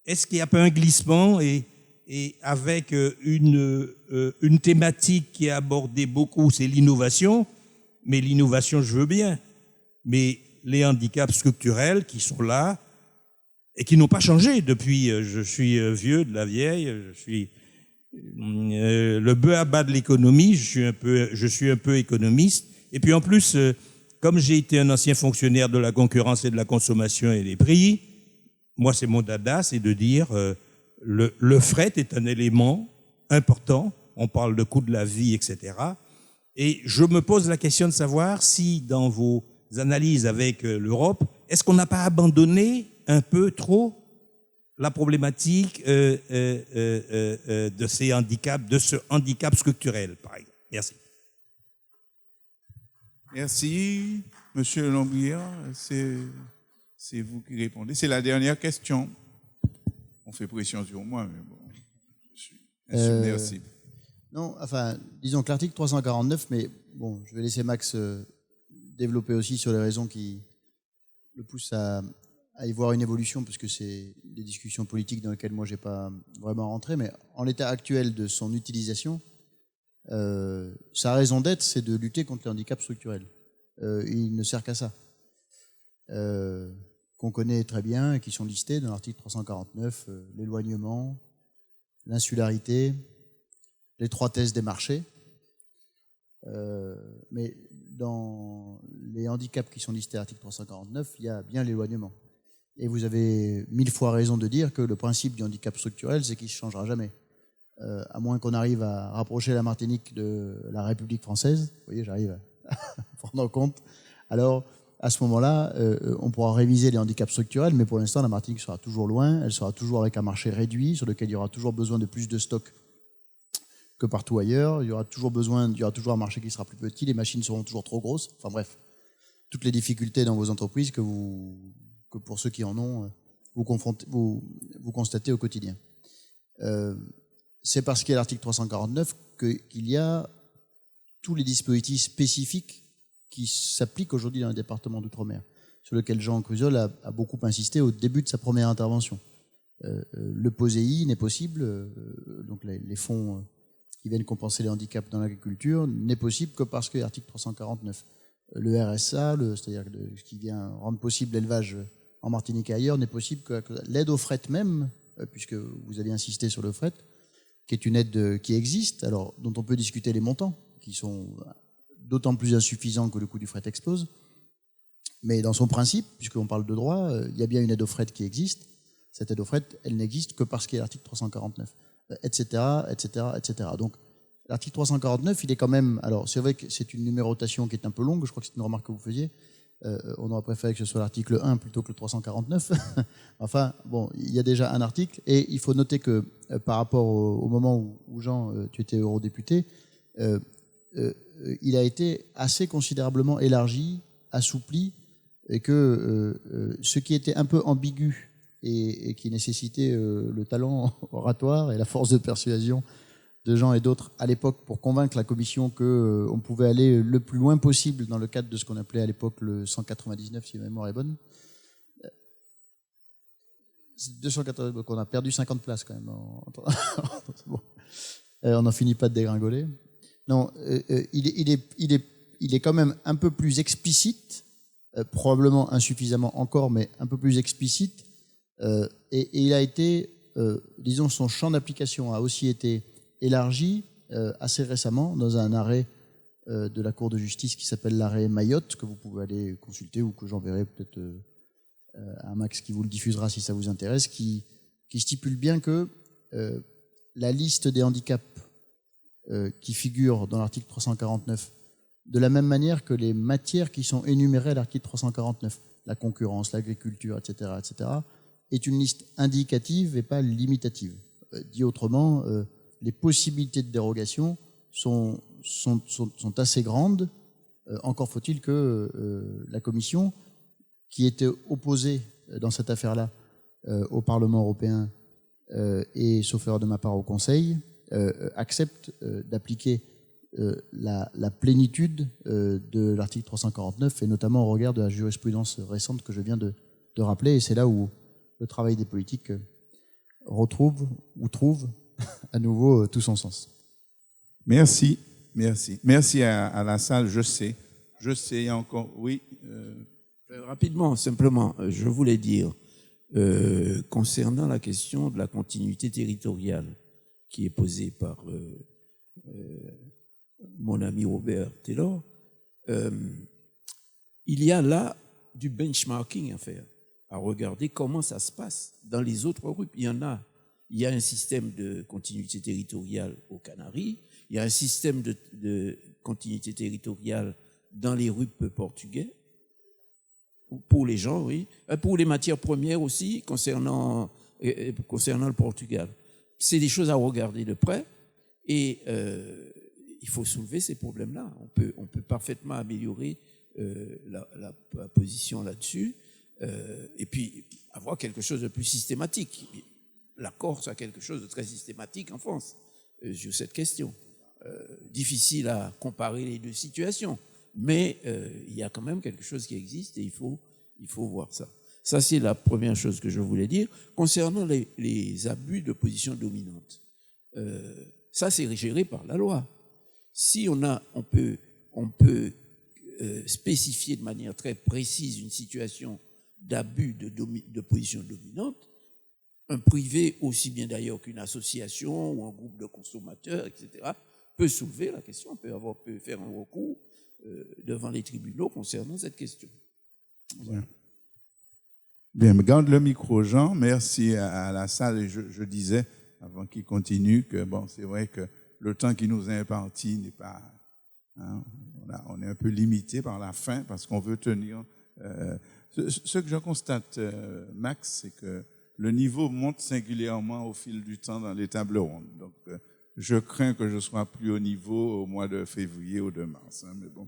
est-ce qu'il n'y a pas un glissement et avec une thématique qui est abordée beaucoup, c'est l'innovation, mais l'innovation, je veux bien, mais les handicaps structurels qui sont là et qui n'ont pas changé depuis, je suis vieux de la vieille, je suis le bœuf à bas de l'économie, je suis un peu économiste, et puis en plus, comme j'ai été un ancien fonctionnaire de la concurrence et de la consommation et des prix, moi c'est mon dada, c'est de dire le fret est un élément important, on parle de coût de la vie, etc. Et je me pose la question de savoir si dans vos analyses avec l'Europe, est-ce qu'on n'a pas abandonné un peu trop la problématique de ces handicaps, de ce handicap structurel, par exemple. Merci. Merci, Monsieur Lombrière. C'est vous qui répondez. C'est la dernière question. On fait pression sur moi, mais bon, je suis insubmersible. Non, enfin, disons que l'article 349, mais bon, je vais laisser Max développer aussi sur les raisons qui le poussent à y voir une évolution, parce que c'est des discussions politiques dans lesquelles moi je n'ai pas vraiment rentré, mais en l'état actuel de son utilisation, sa raison d'être, c'est de lutter contre les handicaps structurels. Il ne sert qu'à ça. Qu'on connaît très bien et qui sont listés dans l'article 349, l'éloignement, l'insularité, l'étroitesse des marchés. Mais dans les handicaps qui sont listés à l'article 349, il y a bien l'éloignement. Et vous avez 1000 fois raison de dire que le principe du handicap structurel, c'est qu'il ne se changera jamais. À moins qu'on arrive à rapprocher la Martinique de la République française, vous voyez, j'arrive à prendre en compte, alors à ce moment-là, on pourra réviser les handicaps structurels, mais pour l'instant, la Martinique sera toujours loin, elle sera toujours avec un marché réduit, sur lequel il y aura toujours besoin de plus de stocks que partout ailleurs, il y aura toujours un marché qui sera plus petit, les machines seront toujours trop grosses, enfin bref, toutes les difficultés dans vos entreprises que pour ceux qui en ont, vous constatez au quotidien. C'est parce qu'il y a l'article 349 qu'il y a tous les dispositifs spécifiques qui s'appliquent aujourd'hui dans les départements d'outre-mer, sur lequel Jean Crusiol a beaucoup insisté au début de sa première intervention. Le POSEI n'est possible, donc les fonds qui viennent compenser les handicaps dans l'agriculture, n'est possible que parce que l'article 349. Le RSA, c'est-à-dire ce qui vient rendre possible l'élevage en Martinique et ailleurs, n'est possible que l'aide au fret même, puisque vous avez insisté sur le fret, qui est une aide qui existe, alors dont on peut discuter les montants, qui sont d'autant plus insuffisants que le coût du fret explose. Mais dans son principe, puisqu'on parle de droit, il y a bien une aide au fret qui existe. Cette aide au fret, elle n'existe que parce qu'il y a l'article 349, etc., etc., etc. Donc, l'article 349, il est quand même... Alors, c'est vrai que c'est une numérotation qui est un peu longue, je crois que c'est une remarque que vous faisiez. On aurait préféré que ce soit l'article 1 plutôt que le 349. Enfin, bon, il y a déjà un article, et il faut noter que par rapport au moment où Jean, tu étais eurodéputé, il a été assez considérablement élargi, assoupli, et que ce qui était un peu ambigu et qui nécessitait le talent oratoire et la force de persuasion de Jean et d'autres à l'époque pour convaincre la commission qu'on pouvait aller le plus loin possible dans le cadre de ce qu'on appelait à l'époque le 199, si ma mémoire est bonne. 280, donc on a perdu 50 places quand même. Bon. On n'en finit pas de dégringoler. Non, il est quand même un peu plus explicite, probablement insuffisamment encore, mais un peu plus explicite. Et il a été, disons, son champ d'application a aussi été élargi assez récemment dans un arrêt de la Cour de justice qui s'appelle l'arrêt Mayotte, que vous pouvez aller consulter ou que j'enverrai peut-être à Max qui vous le diffusera si ça vous intéresse, qui stipule bien que la liste des handicaps qui figurent dans l'article 349, de la même manière que les matières qui sont énumérées à l'article 349, la concurrence, l'agriculture, etc., etc., est une liste indicative et pas limitative. Dit autrement, les possibilités de dérogation sont assez grandes. Encore faut-il que la Commission, qui était opposée dans cette affaire-là au Parlement européen et, sauf erreur de ma part, au Conseil, accepte d'appliquer la plénitude de l'article 349, et notamment au regard de la jurisprudence récente que je viens de rappeler. Et c'est là où le travail des politiques retrouve ou trouve à nouveau tout son sens. Merci, merci. Merci à la salle, je sais, il y a encore... Oui. Rapidement, simplement, je voulais dire, concernant la question de la continuité territoriale qui est posée par mon ami Robert Taylor, il y a là du benchmarking à faire, à regarder comment ça se passe dans les autres RUP. Il y a un système de continuité territoriale aux Canaries, il y a un système de continuité territoriale dans les RUP portugais, pour les gens, oui, pour les matières premières aussi, concernant le Portugal. C'est des choses à regarder de près, et il faut soulever ces problèmes-là. On peut parfaitement améliorer la position là-dessus, et puis avoir quelque chose de plus systématique. La Corse a quelque chose de très systématique en France sur cette question. Difficile à comparer les deux situations, mais il y a quand même quelque chose qui existe et il faut voir ça. Ça, c'est la première chose que je voulais dire. Concernant les abus de position dominante, ça, c'est géré par la loi. Si on peut spécifier de manière très précise une situation d'abus de position dominante, un privé, aussi bien d'ailleurs qu'une association ou un groupe de consommateurs, etc., peut soulever la question, peut faire un recours devant les tribunaux concernant cette question. Voilà. Bien, garde le micro, Jean. Merci à la salle. Et je disais, avant qu'il continue, que bon, c'est vrai que le temps qui nous est imparti n'est pas... Hein, on est un peu limité par la fin parce qu'on veut tenir... ce que je constate, Max, c'est que le niveau monte singulièrement au fil du temps dans les tables rondes. Donc, je crains que je sois plus haut niveau au mois de février ou de mars. Hein, mais bon.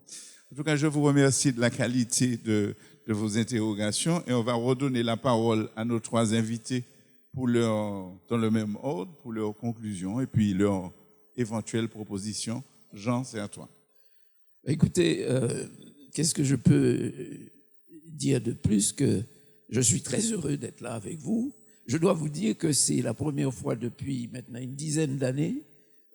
En tout cas, je vous remercie de la qualité de vos interrogations et on va redonner la parole à nos trois invités dans le même ordre, pour leurs conclusions et puis leurs éventuelles propositions. Jean, c'est à toi. Écoutez, qu'est-ce que je peux dire de plus que je suis très heureux d'être là avec vous. je dois vous dire que c'est la première fois depuis maintenant une dizaine d'années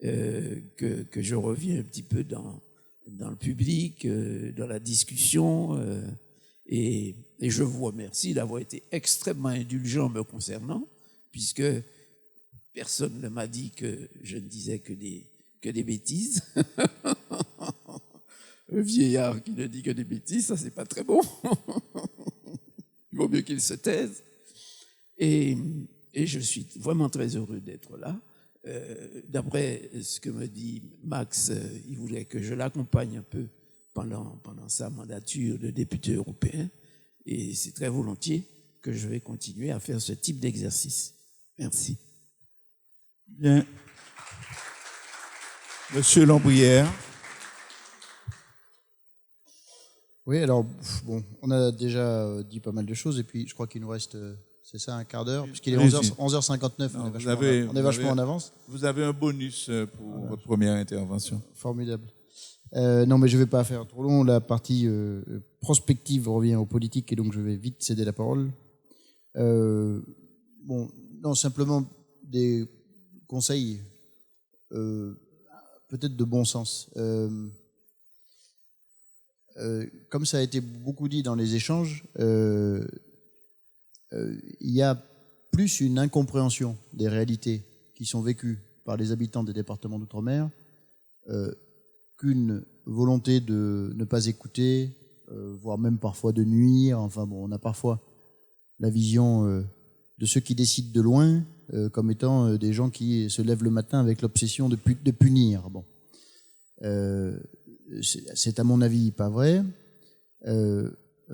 que je reviens un petit peu dans le public, dans la discussion, et je vous remercie d'avoir été extrêmement indulgent me concernant, puisque personne ne m'a dit que je ne disais que des bêtises. Un vieillard qui ne dit que des bêtises, ça c'est pas très bon. Il vaut mieux qu'il se taise. Et je suis vraiment très heureux d'être là. D'après ce que me dit Max, il voulait que je l'accompagne un peu pendant sa mandature de député européen. Et c'est très volontiers que je vais continuer à faire ce type d'exercice. Merci. Bien. Monsieur Lambrière. Oui, alors, bon, on a déjà dit pas mal de choses, et puis je crois qu'il nous reste, c'est ça, un quart d'heure, puisqu'il est 11h59, Non, on est vachement en avance. Vous avez un bonus pour votre première intervention. Formidable. Non, mais je ne vais pas faire trop long. La partie prospective revient aux politiques, et donc je vais vite céder la parole. Bon, non, simplement des conseils, peut-être de bon sens. Comme ça a été beaucoup dit dans les échanges, il y a plus une incompréhension des réalités qui sont vécues par les habitants des départements d'outre-mer qu'une volonté de ne pas écouter, voire même parfois de nuire. Enfin bon, on a parfois la vision de ceux qui décident de loin comme étant des gens qui se lèvent le matin avec l'obsession de punir. Bon. C'est à mon avis pas vrai,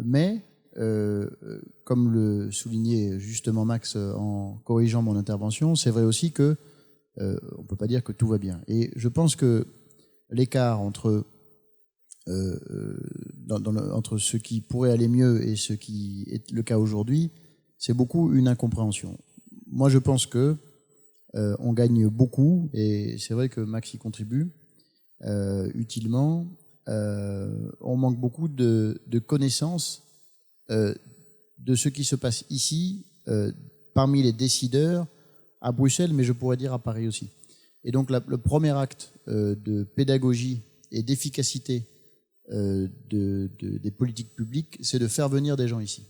mais comme le soulignait justement Max en corrigeant mon intervention, c'est vrai aussi que on peut pas dire que tout va bien. Et je pense que l'écart entre entre ce qui pourrait aller mieux et ce qui est le cas aujourd'hui, c'est beaucoup une incompréhension. Moi, je pense que on gagne beaucoup, et c'est vrai que Max y contribue utilement. On manque beaucoup de connaissances de ce qui se passe ici, parmi les décideurs à Bruxelles, mais je pourrais dire à Paris aussi. Et donc le premier acte de pédagogie et d'efficacité des politiques publiques, c'est de faire venir des gens ici.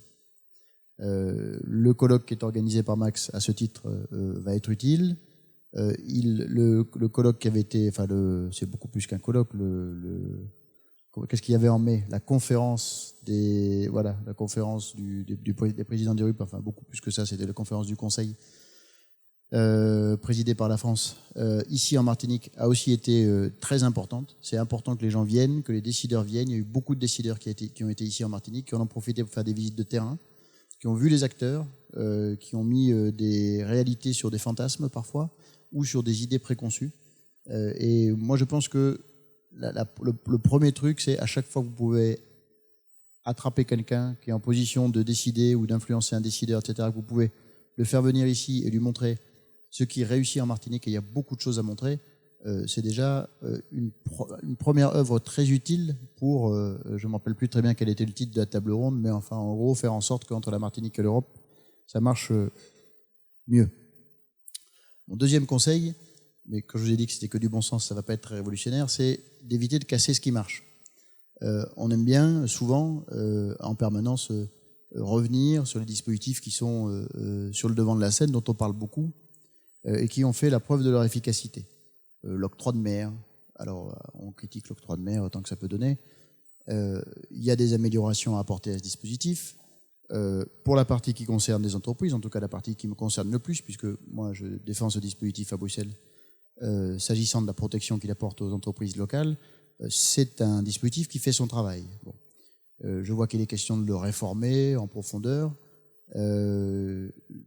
Le colloque qui est organisé par Max à ce titre va être utile. Le colloque qui avait été, enfin c'est beaucoup plus qu'un colloque. Qu'est-ce qu'il y avait en mai? La conférence des présidents du RUP, enfin beaucoup plus que ça, c'était la conférence du Conseil présidée par la France ici en Martinique, a aussi été très importante. C'est important que les gens viennent, que les décideurs viennent. Il y a eu beaucoup de décideurs qui ont été ici en Martinique, qui en ont profité pour faire des visites de terrain, qui ont vu les acteurs, qui ont mis des réalités sur des fantasmes parfois, ou sur des idées préconçues. Et moi, je pense que le premier truc, c'est à chaque fois que vous pouvez attraper quelqu'un qui est en position de décider ou d'influencer un décideur, etc., que vous pouvez le faire venir ici et lui montrer ce qui réussit en Martinique, et il y a beaucoup de choses à montrer, c'est déjà une première œuvre très utile pour, je ne me rappelle plus très bien quel était le titre de la table ronde, mais enfin, en gros, faire en sorte qu'entre la Martinique et l'Europe, ça marche mieux. Mon deuxième conseil, mais quand je vous ai dit que c'était que du bon sens, ça ne va pas être très révolutionnaire, c'est d'éviter de casser ce qui marche. On aime bien, souvent, en permanence, revenir sur les dispositifs qui sont sur le devant de la scène, dont on parle beaucoup, et qui ont fait la preuve de leur efficacité. L'octroi de mer, alors on critique l'octroi de mer autant que ça peut donner. Il y a des améliorations à apporter à ce dispositif. Pour la partie qui concerne les entreprises, en tout cas la partie qui me concerne le plus, puisque moi je défends ce dispositif à Bruxelles, s'agissant de la protection qu'il apporte aux entreprises locales, c'est un dispositif qui fait son travail. Bon. Je vois qu'il est question de le réformer en profondeur.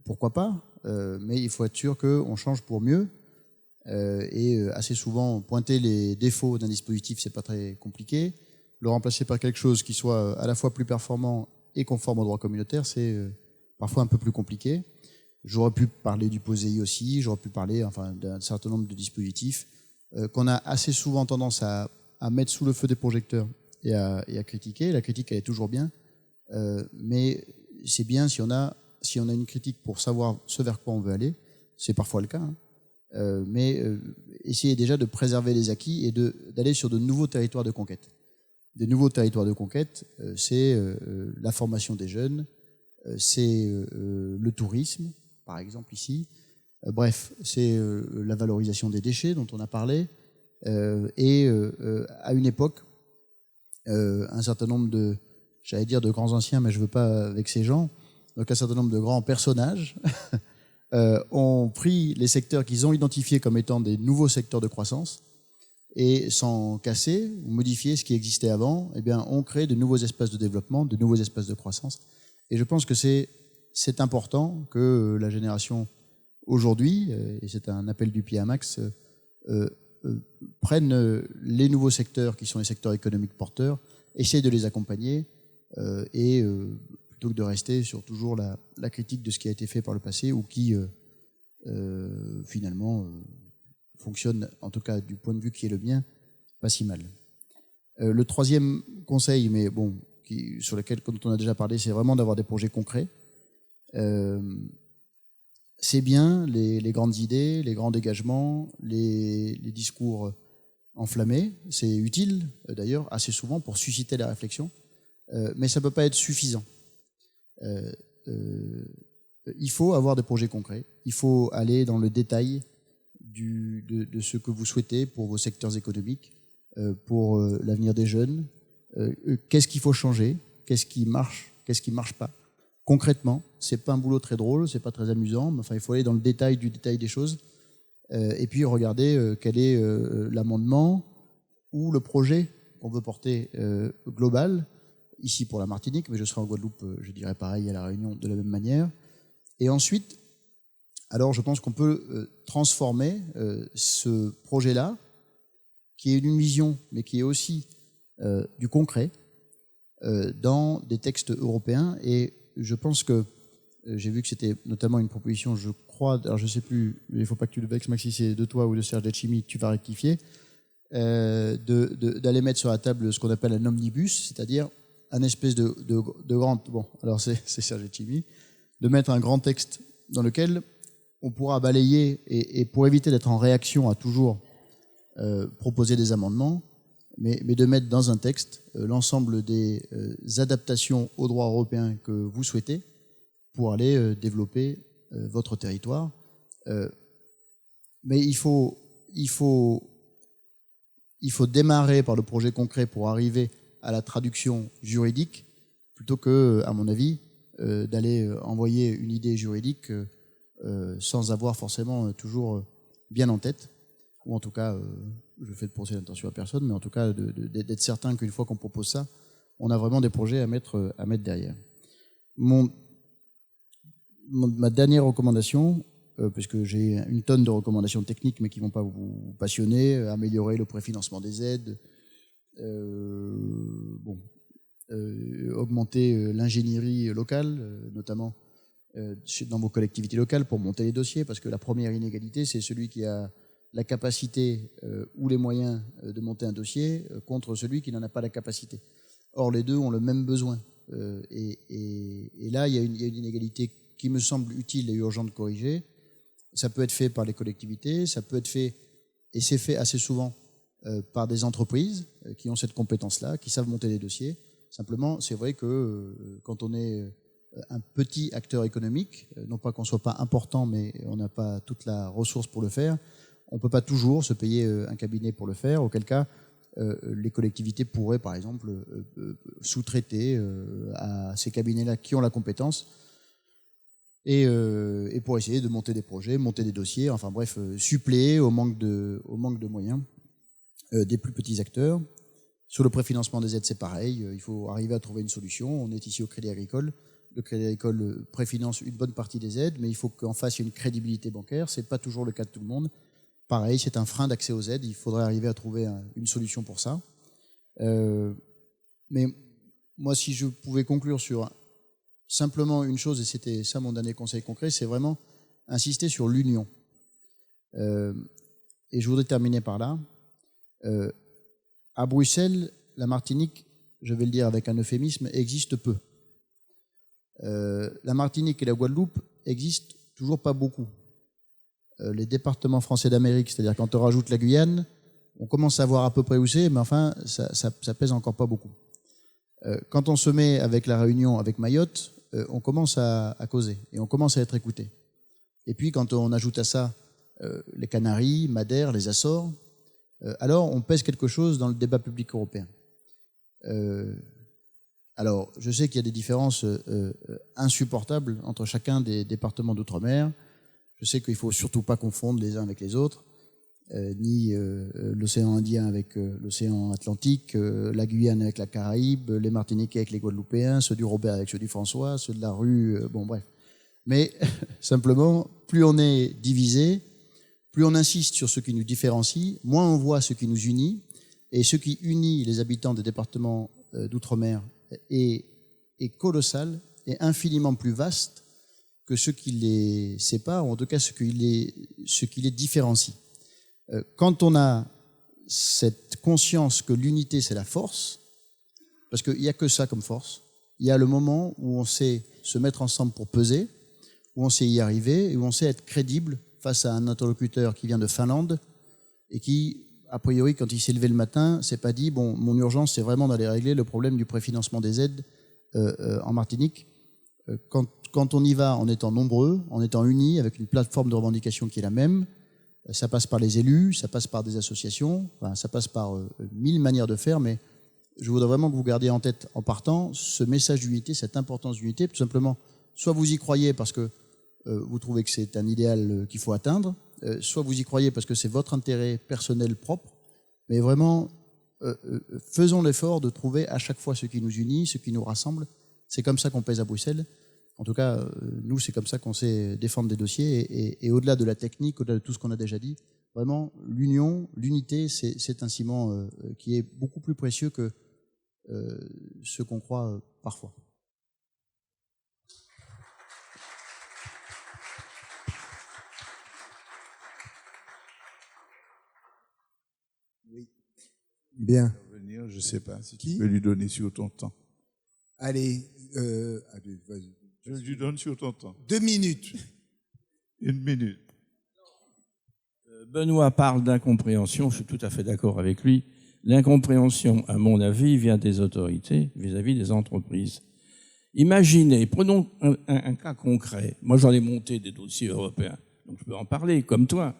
Pourquoi pas, mais il faut être sûr qu'on change pour mieux. Et assez souvent, pointer les défauts d'un dispositif, c'est pas très compliqué. Le remplacer par quelque chose qui soit à la fois plus performant et conforme au droit communautaire, c'est parfois un peu plus compliqué. J'aurais pu parler du POSEI aussi, j'aurais pu parler d'un certain nombre de dispositifs qu'on a assez souvent tendance à mettre sous le feu des projecteurs et à critiquer. La critique, elle est toujours bien, mais c'est bien si on a si on a une critique pour savoir ce vers quoi on veut aller, c'est parfois le cas, hein, mais essayer déjà de préserver les acquis et d'aller sur de nouveaux territoires de conquête. Des nouveaux territoires de conquête, c'est la formation des jeunes, c'est le tourisme, par exemple ici. Bref, c'est la valorisation des déchets dont on a parlé. Et à une époque, un certain nombre de, j'allais dire de grands anciens, mais je ne veux pas vexer ces gens, donc un certain nombre de grands personnages ont pris les secteurs qu'ils ont identifiés comme étant des nouveaux secteurs de croissance et sans casser ou modifier ce qui existait avant, eh bien, on crée de nouveaux espaces de développement, de nouveaux espaces de croissance. Et je pense que c'est important que la génération aujourd'hui, et c'est un appel du pied à Max, prennent les nouveaux secteurs qui sont les secteurs économiques porteurs, essayent de les accompagner et plutôt que de rester sur toujours la critique de ce qui a été fait par le passé ou qui finalement fonctionne, en tout cas du point de vue qui est le mien, pas si mal. Le troisième conseil, mais bon, sur lequel, comme on a déjà parlé, c'est vraiment d'avoir des projets concrets. C'est bien les grandes idées, les grands dégagements, les discours enflammés. C'est utile, d'ailleurs, assez souvent pour susciter la réflexion, mais ça ne peut pas être suffisant. Il faut avoir des projets concrets. Il faut aller dans le détail de ce que vous souhaitez pour vos secteurs économiques, pour l'avenir des jeunes. Qu'est-ce qu'il faut changer? Qu'est-ce qui marche pas? Concrètement, c'est pas un boulot très drôle, c'est pas très amusant, mais enfin, il faut aller dans le détail du détail des choses et puis regarder quel est l'amendement ou le projet qu'on veut porter global, ici pour la Martinique, mais je serai en Guadeloupe, je dirais pareil à La Réunion de la même manière. Et ensuite, alors je pense qu'on peut transformer ce projet-là, qui est une vision, mais qui est aussi du concret, dans des textes européens. Et je pense que j'ai vu que c'était notamment une proposition, je crois, alors je ne sais plus, il ne faut pas que tu le vexes, Maxi, c'est de toi ou de Serge Letchimy, tu vas rectifier, d'aller mettre sur la table ce qu'on appelle un omnibus, c'est-à-dire un espèce de grand... Bon, alors c'est Serge Letchimy, de mettre un grand texte dans lequel on pourra balayer, et pour éviter d'être en réaction à toujours proposer des amendements, mais de mettre dans un texte l'ensemble des adaptations au droit européen que vous souhaitez pour aller développer votre territoire. Mais il faut démarrer par le projet concret pour arriver à la traduction juridique, plutôt que, à mon avis, d'aller envoyer une idée juridique sans avoir forcément toujours bien en tête, ou en tout cas... je fais de procès d'intention à personne, mais en tout cas d'être certain qu'une fois qu'on propose ça, on a vraiment des projets à mettre derrière. Ma dernière recommandation, puisque j'ai une tonne de recommandations techniques, mais qui ne vont pas vous passionner, améliorer le préfinancement des aides, augmenter l'ingénierie locale, notamment dans vos collectivités locales, pour monter les dossiers, parce que la première inégalité, c'est celui qui a la capacité ou les moyens de monter un dossier contre celui qui n'en a pas la capacité. Or, les deux ont le même besoin. Et là, il y a une inégalité qui me semble utile et urgent de corriger. Ça peut être fait par les collectivités, ça peut être fait, et c'est fait assez souvent, par des entreprises qui ont cette compétence-là, qui savent monter les dossiers. Simplement, c'est vrai que quand on est un petit acteur économique, non pas qu'on ne soit pas important, mais on n'a pas toute la ressource pour le faire, on ne peut pas toujours se payer un cabinet pour le faire, auquel cas les collectivités pourraient, par exemple, sous-traiter à ces cabinets-là qui ont la compétence et pour essayer de monter des projets, monter des dossiers, enfin bref, suppléer au manque de moyens des plus petits acteurs. Sur le préfinancement des aides, c'est pareil, il faut arriver à trouver une solution. On est ici au Crédit Agricole. Le Crédit Agricole préfinance une bonne partie des aides, mais il faut qu'en face, il y ait une crédibilité bancaire. Ce n'est pas toujours le cas de tout le monde. Pareil, c'est un frein d'accès aux aides. Il faudrait arriver à trouver une solution pour ça. Mais moi, si je pouvais conclure sur simplement une chose, et c'était ça mon dernier conseil concret, c'est vraiment insister sur l'union. Et je voudrais terminer par là. À Bruxelles, la Martinique, je vais le dire avec un euphémisme, existe peu. La Martinique et la Guadeloupe existent toujours pas beaucoup. Les départements français d'Amérique, c'est-à-dire quand on rajoute la Guyane, on commence à voir à peu près où c'est, mais enfin, ça pèse encore pas beaucoup. Quand on se met avec la Réunion, avec Mayotte, on commence à causer et on commence à être écouté. Et puis, quand on ajoute à ça les Canaries, Madère, les Açores, alors on pèse quelque chose dans le débat public européen. Alors, je sais qu'il y a des différences insupportables entre chacun des départements d'outre-mer. Je sais qu'il ne faut surtout pas confondre les uns avec les autres, ni l'océan Indien avec l'océan Atlantique, la Guyane avec la Caraïbe, les Martiniquais avec les Guadeloupéens, ceux du Robert avec ceux du François, ceux de la rue, bon bref. Mais simplement, plus on est divisé, plus on insiste sur ce qui nous différencie, moins on voit ce qui nous unit, et ce qui unit les habitants des départements d'outre-mer est colossal et infiniment plus vaste que ce qui les sépare, ou en tout cas ce qui les différencie. Quand on a cette conscience que l'unité c'est la force, parce qu'il n'y a que ça comme force, il y a le moment où on sait se mettre ensemble pour peser, où on sait y arriver et où on sait être crédible face à un interlocuteur qui vient de Finlande et qui, a priori, quand il s'est levé le matin, s'est pas dit, bon, mon urgence, c'est vraiment d'aller régler le problème du préfinancement des aides en Martinique. Quand on y va en étant nombreux, en étant unis, avec une plateforme de revendication qui est la même, ça passe par les élus, ça passe par des associations, enfin, ça passe par 1000 manières de faire, mais je voudrais vraiment que vous gardiez en tête, en partant, ce message d'unité, cette importance d'unité, tout simplement, soit vous y croyez parce que vous trouvez que c'est un idéal qu'il faut atteindre, soit vous y croyez parce que c'est votre intérêt personnel propre, mais vraiment, faisons l'effort de trouver à chaque fois ce qui nous unit, ce qui nous rassemble. C'est comme ça qu'on pèse à Bruxelles. En tout cas, nous, c'est comme ça qu'on sait défendre des dossiers. Et au-delà de la technique, au-delà de tout ce qu'on a déjà dit, vraiment, l'union, l'unité, c'est un ciment qui est beaucoup plus précieux que ce qu'on croit parfois. Oui. Bien. Je ne sais pas si Qui tu peux lui donner sur ton temps. Allez, vas-y. Je lui donne sur ton temps. 2 minutes. 1 minute. Benoît parle d'incompréhension, je suis tout à fait d'accord avec lui. L'incompréhension, à mon avis, vient des autorités vis-à-vis des entreprises. Imaginez, prenons un cas concret. Moi, j'en ai monté des dossiers européens, donc je peux en parler, comme toi.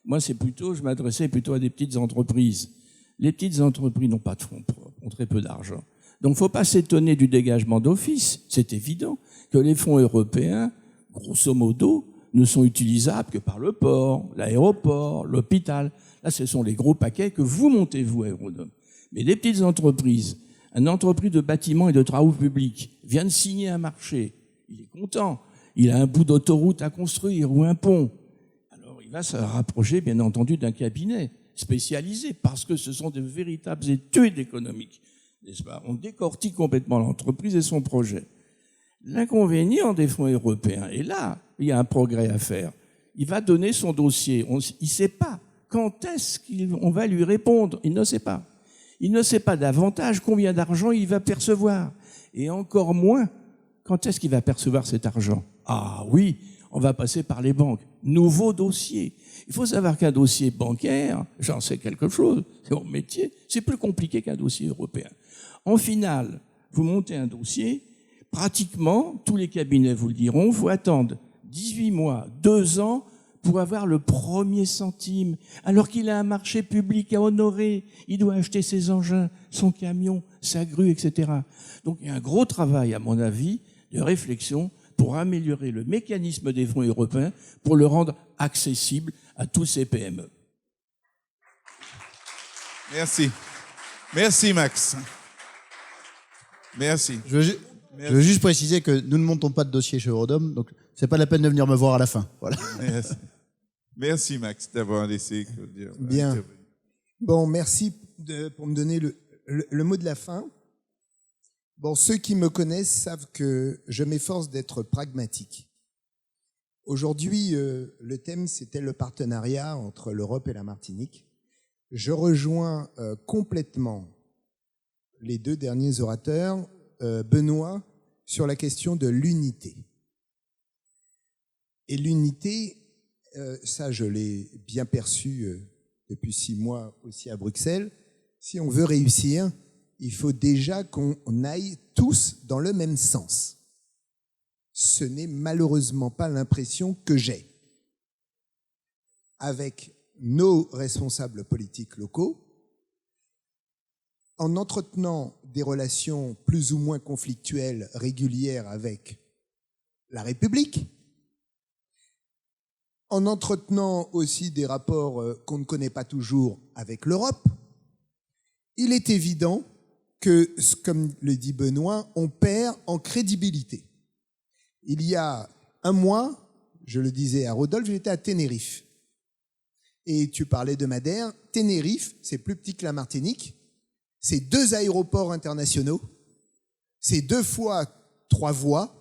Moi, je m'adressais plutôt à des petites entreprises. Les petites entreprises n'ont pas de fonds propres, ont très peu d'argent. Donc, il ne faut pas s'étonner du dégagement d'office. C'est évident que les fonds européens, grosso modo, ne sont utilisables que par le port, l'aéroport, l'hôpital. Là, ce sont les gros paquets que vous montez, vous, Aérodom. Mais les petites entreprises, une entreprise de bâtiment et de travaux publics vient de signer un marché. Il est content. Il a un bout d'autoroute à construire ou un pont. Alors, il va se rapprocher, bien entendu, d'un cabinet spécialisé parce que ce sont de véritables études économiques. N'est-ce pas? On décortique complètement l'entreprise et son projet. L'inconvénient des fonds européens, et là, il y a un progrès à faire. Il va donner son dossier. Il ne sait pas quand est-ce qu'on va lui répondre. Il ne sait pas. Il ne sait pas davantage combien d'argent il va percevoir. Et encore moins, quand est-ce qu'il va percevoir cet argent. Ah oui, on va passer par les banques. Nouveau dossier. Il faut savoir qu'un dossier bancaire, j'en sais quelque chose, c'est mon métier, c'est plus compliqué qu'un dossier européen. En finale, vous montez un dossier, pratiquement, tous les cabinets vous le diront, il faut attendre 18 mois, 2 ans pour avoir le premier centime, alors qu'il a un marché public à honorer, il doit acheter ses engins, son camion, sa grue, etc. Donc il y a un gros travail, à mon avis, de réflexion pour améliorer le mécanisme des fonds européens, pour le rendre accessible à tous ces PME. Merci. Merci, Max. Merci. Je veux juste préciser que nous ne montons pas de dossier chez Eurodom, donc c'est pas la peine de venir me voir à la fin. Voilà. Merci. Merci, Max, d'avoir laissé dire. Bien. Bon, merci pour me donner le mot de la fin. Bon, ceux qui me connaissent savent que je m'efforce d'être pragmatique. Aujourd'hui, le thème, c'était le partenariat entre l'Europe et la Martinique. Je rejoins complètement les 2 derniers orateurs, Benoît, sur la question de l'unité. Et l'unité, ça je l'ai bien perçu depuis 6 mois aussi à Bruxelles, si on veut réussir, il faut déjà qu'on aille tous dans le même sens. Ce n'est malheureusement pas l'impression que j'ai. Avec nos responsables politiques locaux, en entretenant des relations plus ou moins conflictuelles, régulières avec la République, en entretenant aussi des rapports qu'on ne connaît pas toujours avec l'Europe, il est évident que, comme le dit Benoît, on perd en crédibilité. Il y a un mois, je le disais à Rodolphe, j'étais à Tenerife. Et tu parlais de Madère. Tenerife, c'est plus petit que la Martinique. C'est 2 aéroports internationaux. C'est 2 fois 3 voies.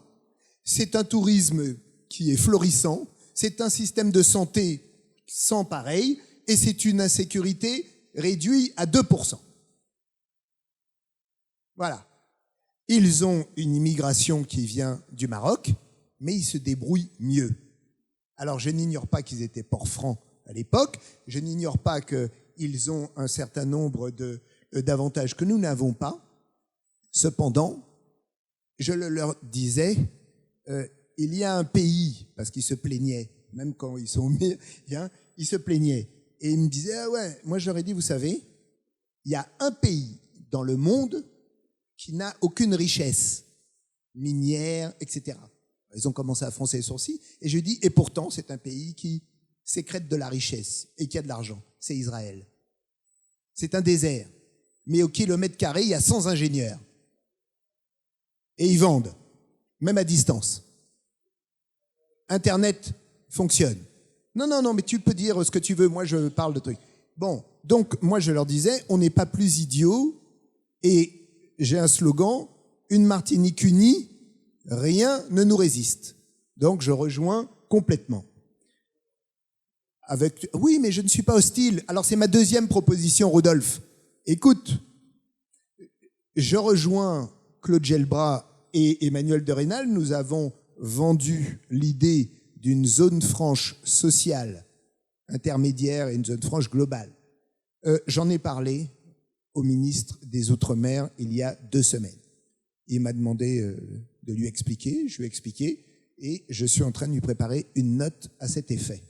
C'est un tourisme qui est florissant. C'est un système de santé sans pareil. Et c'est une insécurité réduite à 2%. Voilà. Ils ont une immigration qui vient du Maroc, mais ils se débrouillent mieux. Alors, je n'ignore pas qu'ils étaient port-francs à l'époque. Je n'ignore pas qu'ils ont un certain nombre d'avantages que nous n'avons pas. Cependant, je leur disais, il y a un pays, parce qu'ils se plaignaient, même quand ils sont bien, ils se plaignaient. Et ils me disaient, ah ouais, moi je leur ai dit, vous savez, il y a un pays dans le monde qui n'a aucune richesse minière, etc. Ils ont commencé à froncer les sourcils. Et je dis, et pourtant, c'est un pays qui sécrète de la richesse et qui a de l'argent. C'est Israël. C'est un désert. Mais au kilomètre carré, il y a 100 ingénieurs. Et ils vendent, même à distance. Internet fonctionne. Non, mais tu peux dire ce que tu veux. Moi, je parle de trucs. Bon, donc, moi, je leur disais, on n'est pas plus idiots. Et j'ai un slogan, une Martinique unie, rien ne nous résiste. Donc, je rejoins complètement. Oui, mais je ne suis pas hostile. Alors, c'est ma deuxième proposition, Rodolphe. Écoute, je rejoins Claude Gelbrat et Emmanuel de Rênal. Nous avons vendu l'idée d'une zone franche sociale intermédiaire et une zone franche globale. J'en ai parlé au ministre des Outre-mer il y a 2 semaines. Il m'a demandé de lui expliquer, je lui ai expliqué, et je suis en train de lui préparer une note à cet effet.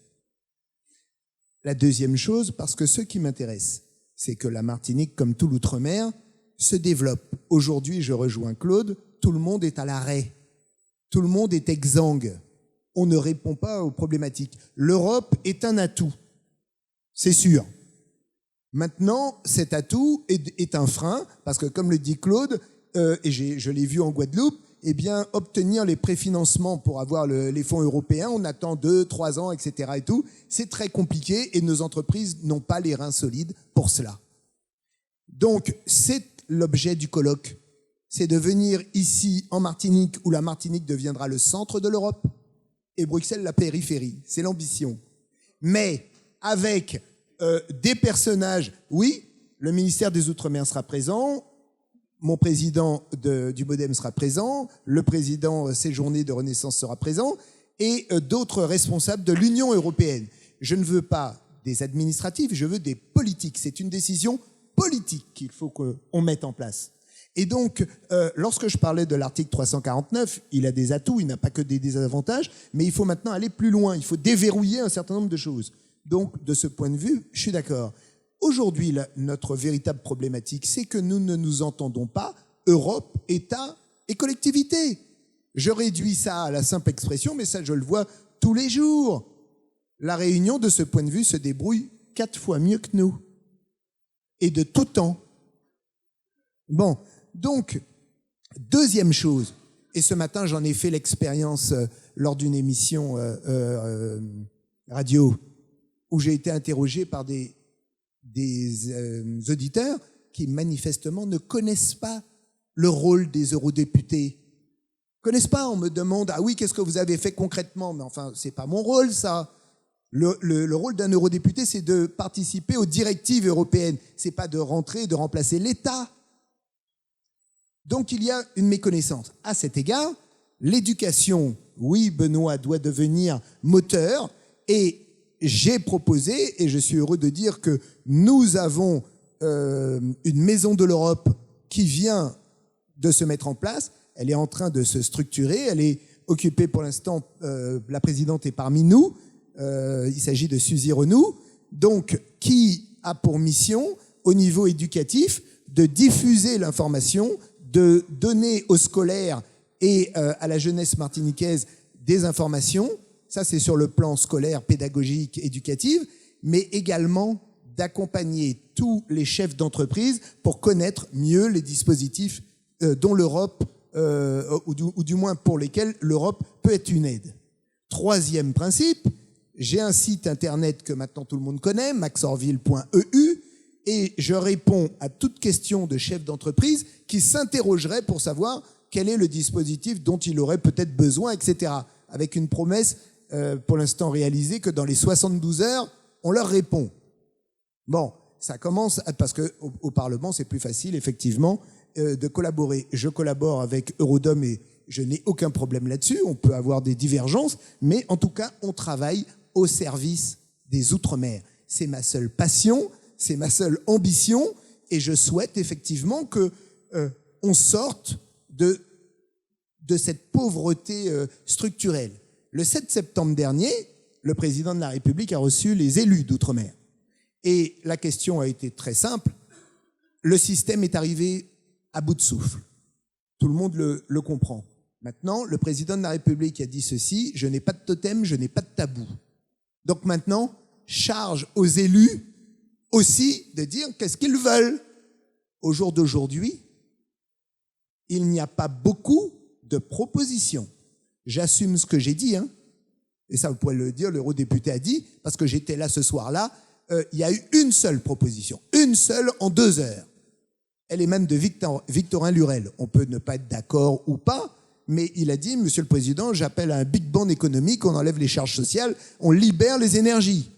La deuxième chose, parce que ce qui m'intéresse, c'est que la Martinique, comme tout l'Outre-mer, se développe. Aujourd'hui, je rejoins Claude, tout le monde est à l'arrêt. Tout le monde est exsangue. On ne répond pas aux problématiques. L'Europe est un atout, c'est sûr. Maintenant, cet atout est un frein, parce que comme le dit Claude, et je l'ai vu en Guadeloupe, eh bien, obtenir les préfinancements pour avoir les fonds européens, on attend 2, 3 ans, etc. et tout, c'est très compliqué et nos entreprises n'ont pas les reins solides pour cela. Donc, c'est l'objet du colloque. C'est de venir ici, en Martinique, où la Martinique deviendra le centre de l'Europe, et Bruxelles la périphérie. C'est l'ambition. Mais avec des personnages, oui, le ministère des Outre-mer sera présent, mon président du MODEM sera présent, le président séjourné de Renaissance sera présent, et d'autres responsables de l'Union européenne. Je ne veux pas des administratifs, je veux des politiques. C'est une décision politique qu'il faut qu'on mette en place. Et donc, lorsque je parlais de l'article 349, il a des atouts, il n'a pas que des désavantages, mais il faut maintenant aller plus loin, il faut déverrouiller un certain nombre de choses. Donc, de ce point de vue, je suis d'accord. Aujourd'hui, notre véritable problématique, c'est que nous ne nous entendons pas, Europe, État et collectivité. Je réduis ça à la simple expression, mais ça, je le vois tous les jours. La Réunion, de ce point de vue, se débrouille 4 fois mieux que nous. Et de tout temps. Bon, donc, deuxième chose, et ce matin, j'en ai fait l'expérience lors d'une émission radio, où j'ai été interrogé par des auditeurs qui manifestement ne connaissent pas le rôle des eurodéputés. Connaissent pas, on me demande, ah oui, qu'est-ce que vous avez fait concrètement? Mais enfin, c'est pas mon rôle, ça. Le rôle d'un eurodéputé, c'est de participer aux directives européennes. C'est pas de rentrer et de remplacer l'État. Donc il y a une méconnaissance. À cet égard, l'éducation, oui, Benoît, doit devenir moteur. Et j'ai proposé, et je suis heureux de dire que nous avons une maison de l'Europe qui vient de se mettre en place. Elle est en train de se structurer. Elle est occupée pour l'instant, la présidente est parmi nous. Il s'agit de Suzy Renou, donc qui a pour mission, au niveau éducatif, de diffuser l'information, de donner aux scolaires et à la jeunesse martiniquaise des informations. Ça, c'est sur le plan scolaire, pédagogique, éducatif, mais également d'accompagner tous les chefs d'entreprise pour connaître mieux les dispositifs dont l'Europe, ou du moins pour lesquels l'Europe peut être une aide. Troisième principe, j'ai un site internet que maintenant tout le monde connaît, maxorville.eu, et je réponds à toute question de chef d'entreprise qui s'interrogerait pour savoir quel est le dispositif dont il aurait peut-être besoin, etc. Avec une promesse pour l'instant réalisée que dans les 72 heures, on leur répond. Bon, ça commence, parce qu'au Parlement, c'est plus facile, effectivement, de collaborer. Je collabore avec Eurodom et je n'ai aucun problème là-dessus. On peut avoir des divergences, mais en tout cas, on travaille au service des Outre-mer. C'est ma seule passion, c'est ma seule ambition, et je souhaite effectivement que on sorte de cette pauvreté structurelle. Le 7 septembre dernier, le président de la République a reçu les élus d'Outre-mer. Et la question a été très simple. Le système est arrivé à bout de souffle. Tout le monde le comprend. Maintenant, le président de la République a dit ceci: je n'ai pas de totem, je n'ai pas de tabou. Donc maintenant, charge aux élus aussi de dire qu'est-ce qu'ils veulent. Au jour d'aujourd'hui, il n'y a pas beaucoup de propositions. J'assume ce que j'ai dit, hein. Et ça, vous pouvez le dire, l'eurodéputé a dit, parce que j'étais là ce soir-là, il y a eu une seule proposition, une seule en 2 heures. Elle est même de Victorin Lurel. On peut ne pas être d'accord ou pas, mais il a dit, Monsieur le Président, j'appelle à un big bang économique, on enlève les charges sociales, on libère les énergies.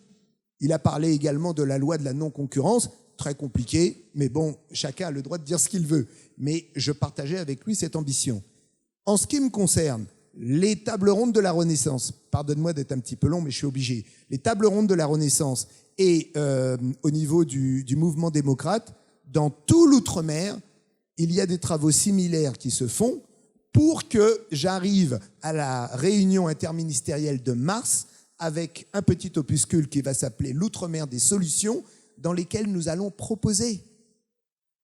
Il a parlé également de la loi de la non-concurrence, très compliqué, mais bon, chacun a le droit de dire ce qu'il veut. Mais je partageais avec lui cette ambition. En ce qui me concerne, les tables rondes de la Renaissance, pardonne-moi d'être un petit peu long, mais je suis obligé, les tables rondes de la Renaissance et au niveau du mouvement démocrate, dans tout l'outre-mer, il y a des travaux similaires qui se font pour que j'arrive à la réunion interministérielle de mars avec un petit opuscule qui va s'appeler l'Outre-mer des solutions, dans lesquelles nous allons proposer.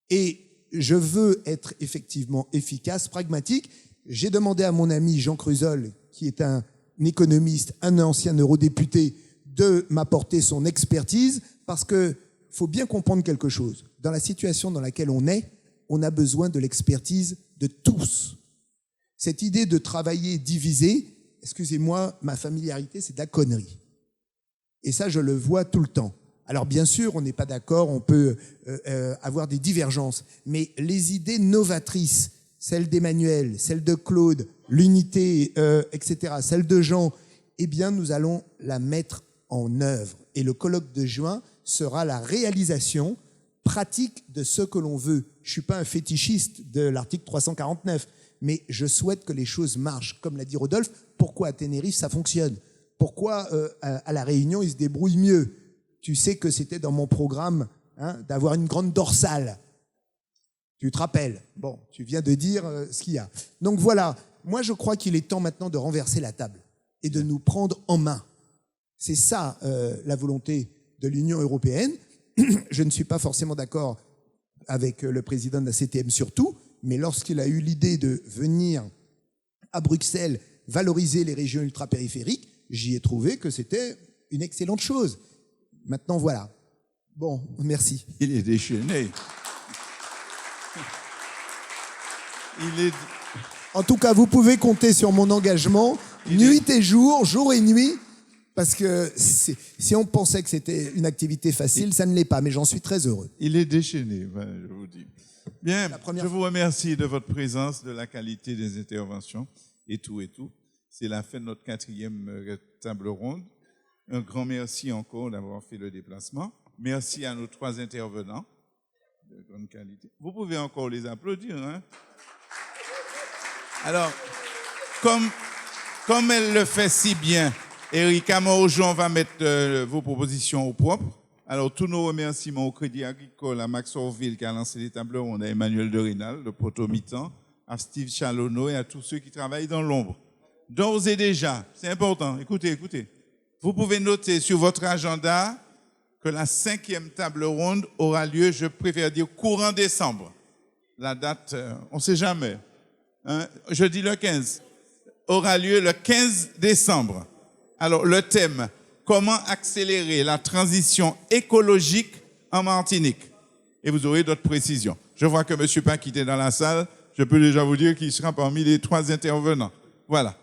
Et je veux être effectivement efficace, pragmatique. J'ai demandé à mon ami Jean Cruzol, qui est un économiste, un ancien eurodéputé, de m'apporter son expertise, parce qu'il faut bien comprendre quelque chose. Dans la situation dans laquelle on est, on a besoin de l'expertise de tous. Cette idée de travailler divisé, excusez-moi, ma familiarité, c'est de la connerie. Et ça, je le vois tout le temps. Alors bien sûr, on n'est pas d'accord, on peut avoir des divergences, mais les idées novatrices, celles d'Emmanuel, celles de Claude, l'unité, etc., celles de Jean, eh bien, nous allons la mettre en œuvre. Et le colloque de juin sera la réalisation pratique de ce que l'on veut. Je ne suis pas un fétichiste de l'article 349, mais je souhaite que les choses marchent. Comme l'a dit Rodolphe, pourquoi à Tenerife ça fonctionne? Pourquoi à La Réunion ils se débrouillent mieux? Tu sais que c'était dans mon programme d'avoir une grande dorsale. Tu te rappelles? Bon, tu viens de dire ce qu'il y a. Donc voilà, moi je crois qu'il est temps maintenant de renverser la table et de nous prendre en main. C'est ça la volonté de l'Union européenne. Je ne suis pas forcément d'accord avec le président de la CTM surtout, mais lorsqu'il a eu l'idée de venir à Bruxelles valoriser les régions ultrapériphériques, j'y ai trouvé que c'était une excellente chose. Maintenant, voilà. Bon, merci. Il est déchaîné. En tout cas, vous pouvez compter sur mon engagement, nuit et jour, jour et nuit, parce que si on pensait que c'était une activité facile, ça ne l'est pas, mais j'en suis très heureux. Il est déchaîné, je vous dis. Bien, je vous remercie de votre présence, de la qualité des interventions et tout et tout. C'est la fin de notre 4e table ronde. Un grand merci encore d'avoir fait le déplacement. Merci à nos 3 intervenants de grande qualité. Vous pouvez encore les applaudir, hein? Alors, comme elle le fait si bien, Erika Morojon va mettre vos propositions au propre. Alors, tous nos remerciements au Crédit Agricole, à Max Orville qui a lancé les tables rondes, à Emmanuel de Rénal, le potomitan, à Steve Chalonneau et à tous ceux qui travaillent dans l'ombre. D'ores et déjà, c'est important, écoutez. Vous pouvez noter sur votre agenda que la 5e table ronde aura lieu, je préfère dire, courant décembre. La date, on ne sait jamais. Hein, je dis le 15. Aura lieu le 15 décembre. Alors, le thème, comment accélérer la transition écologique en Martinique? Et vous aurez d'autres précisions. Je vois que M. Paquet est dans la salle. Je peux déjà vous dire qu'il sera parmi les 3 intervenants. Voilà.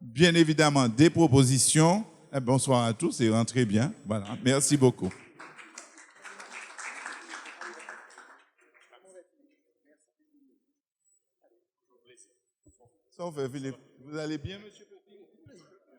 Bien évidemment, des propositions. Bonsoir à tous et rentrez bien. Voilà. Merci beaucoup. Vous allez bien, M.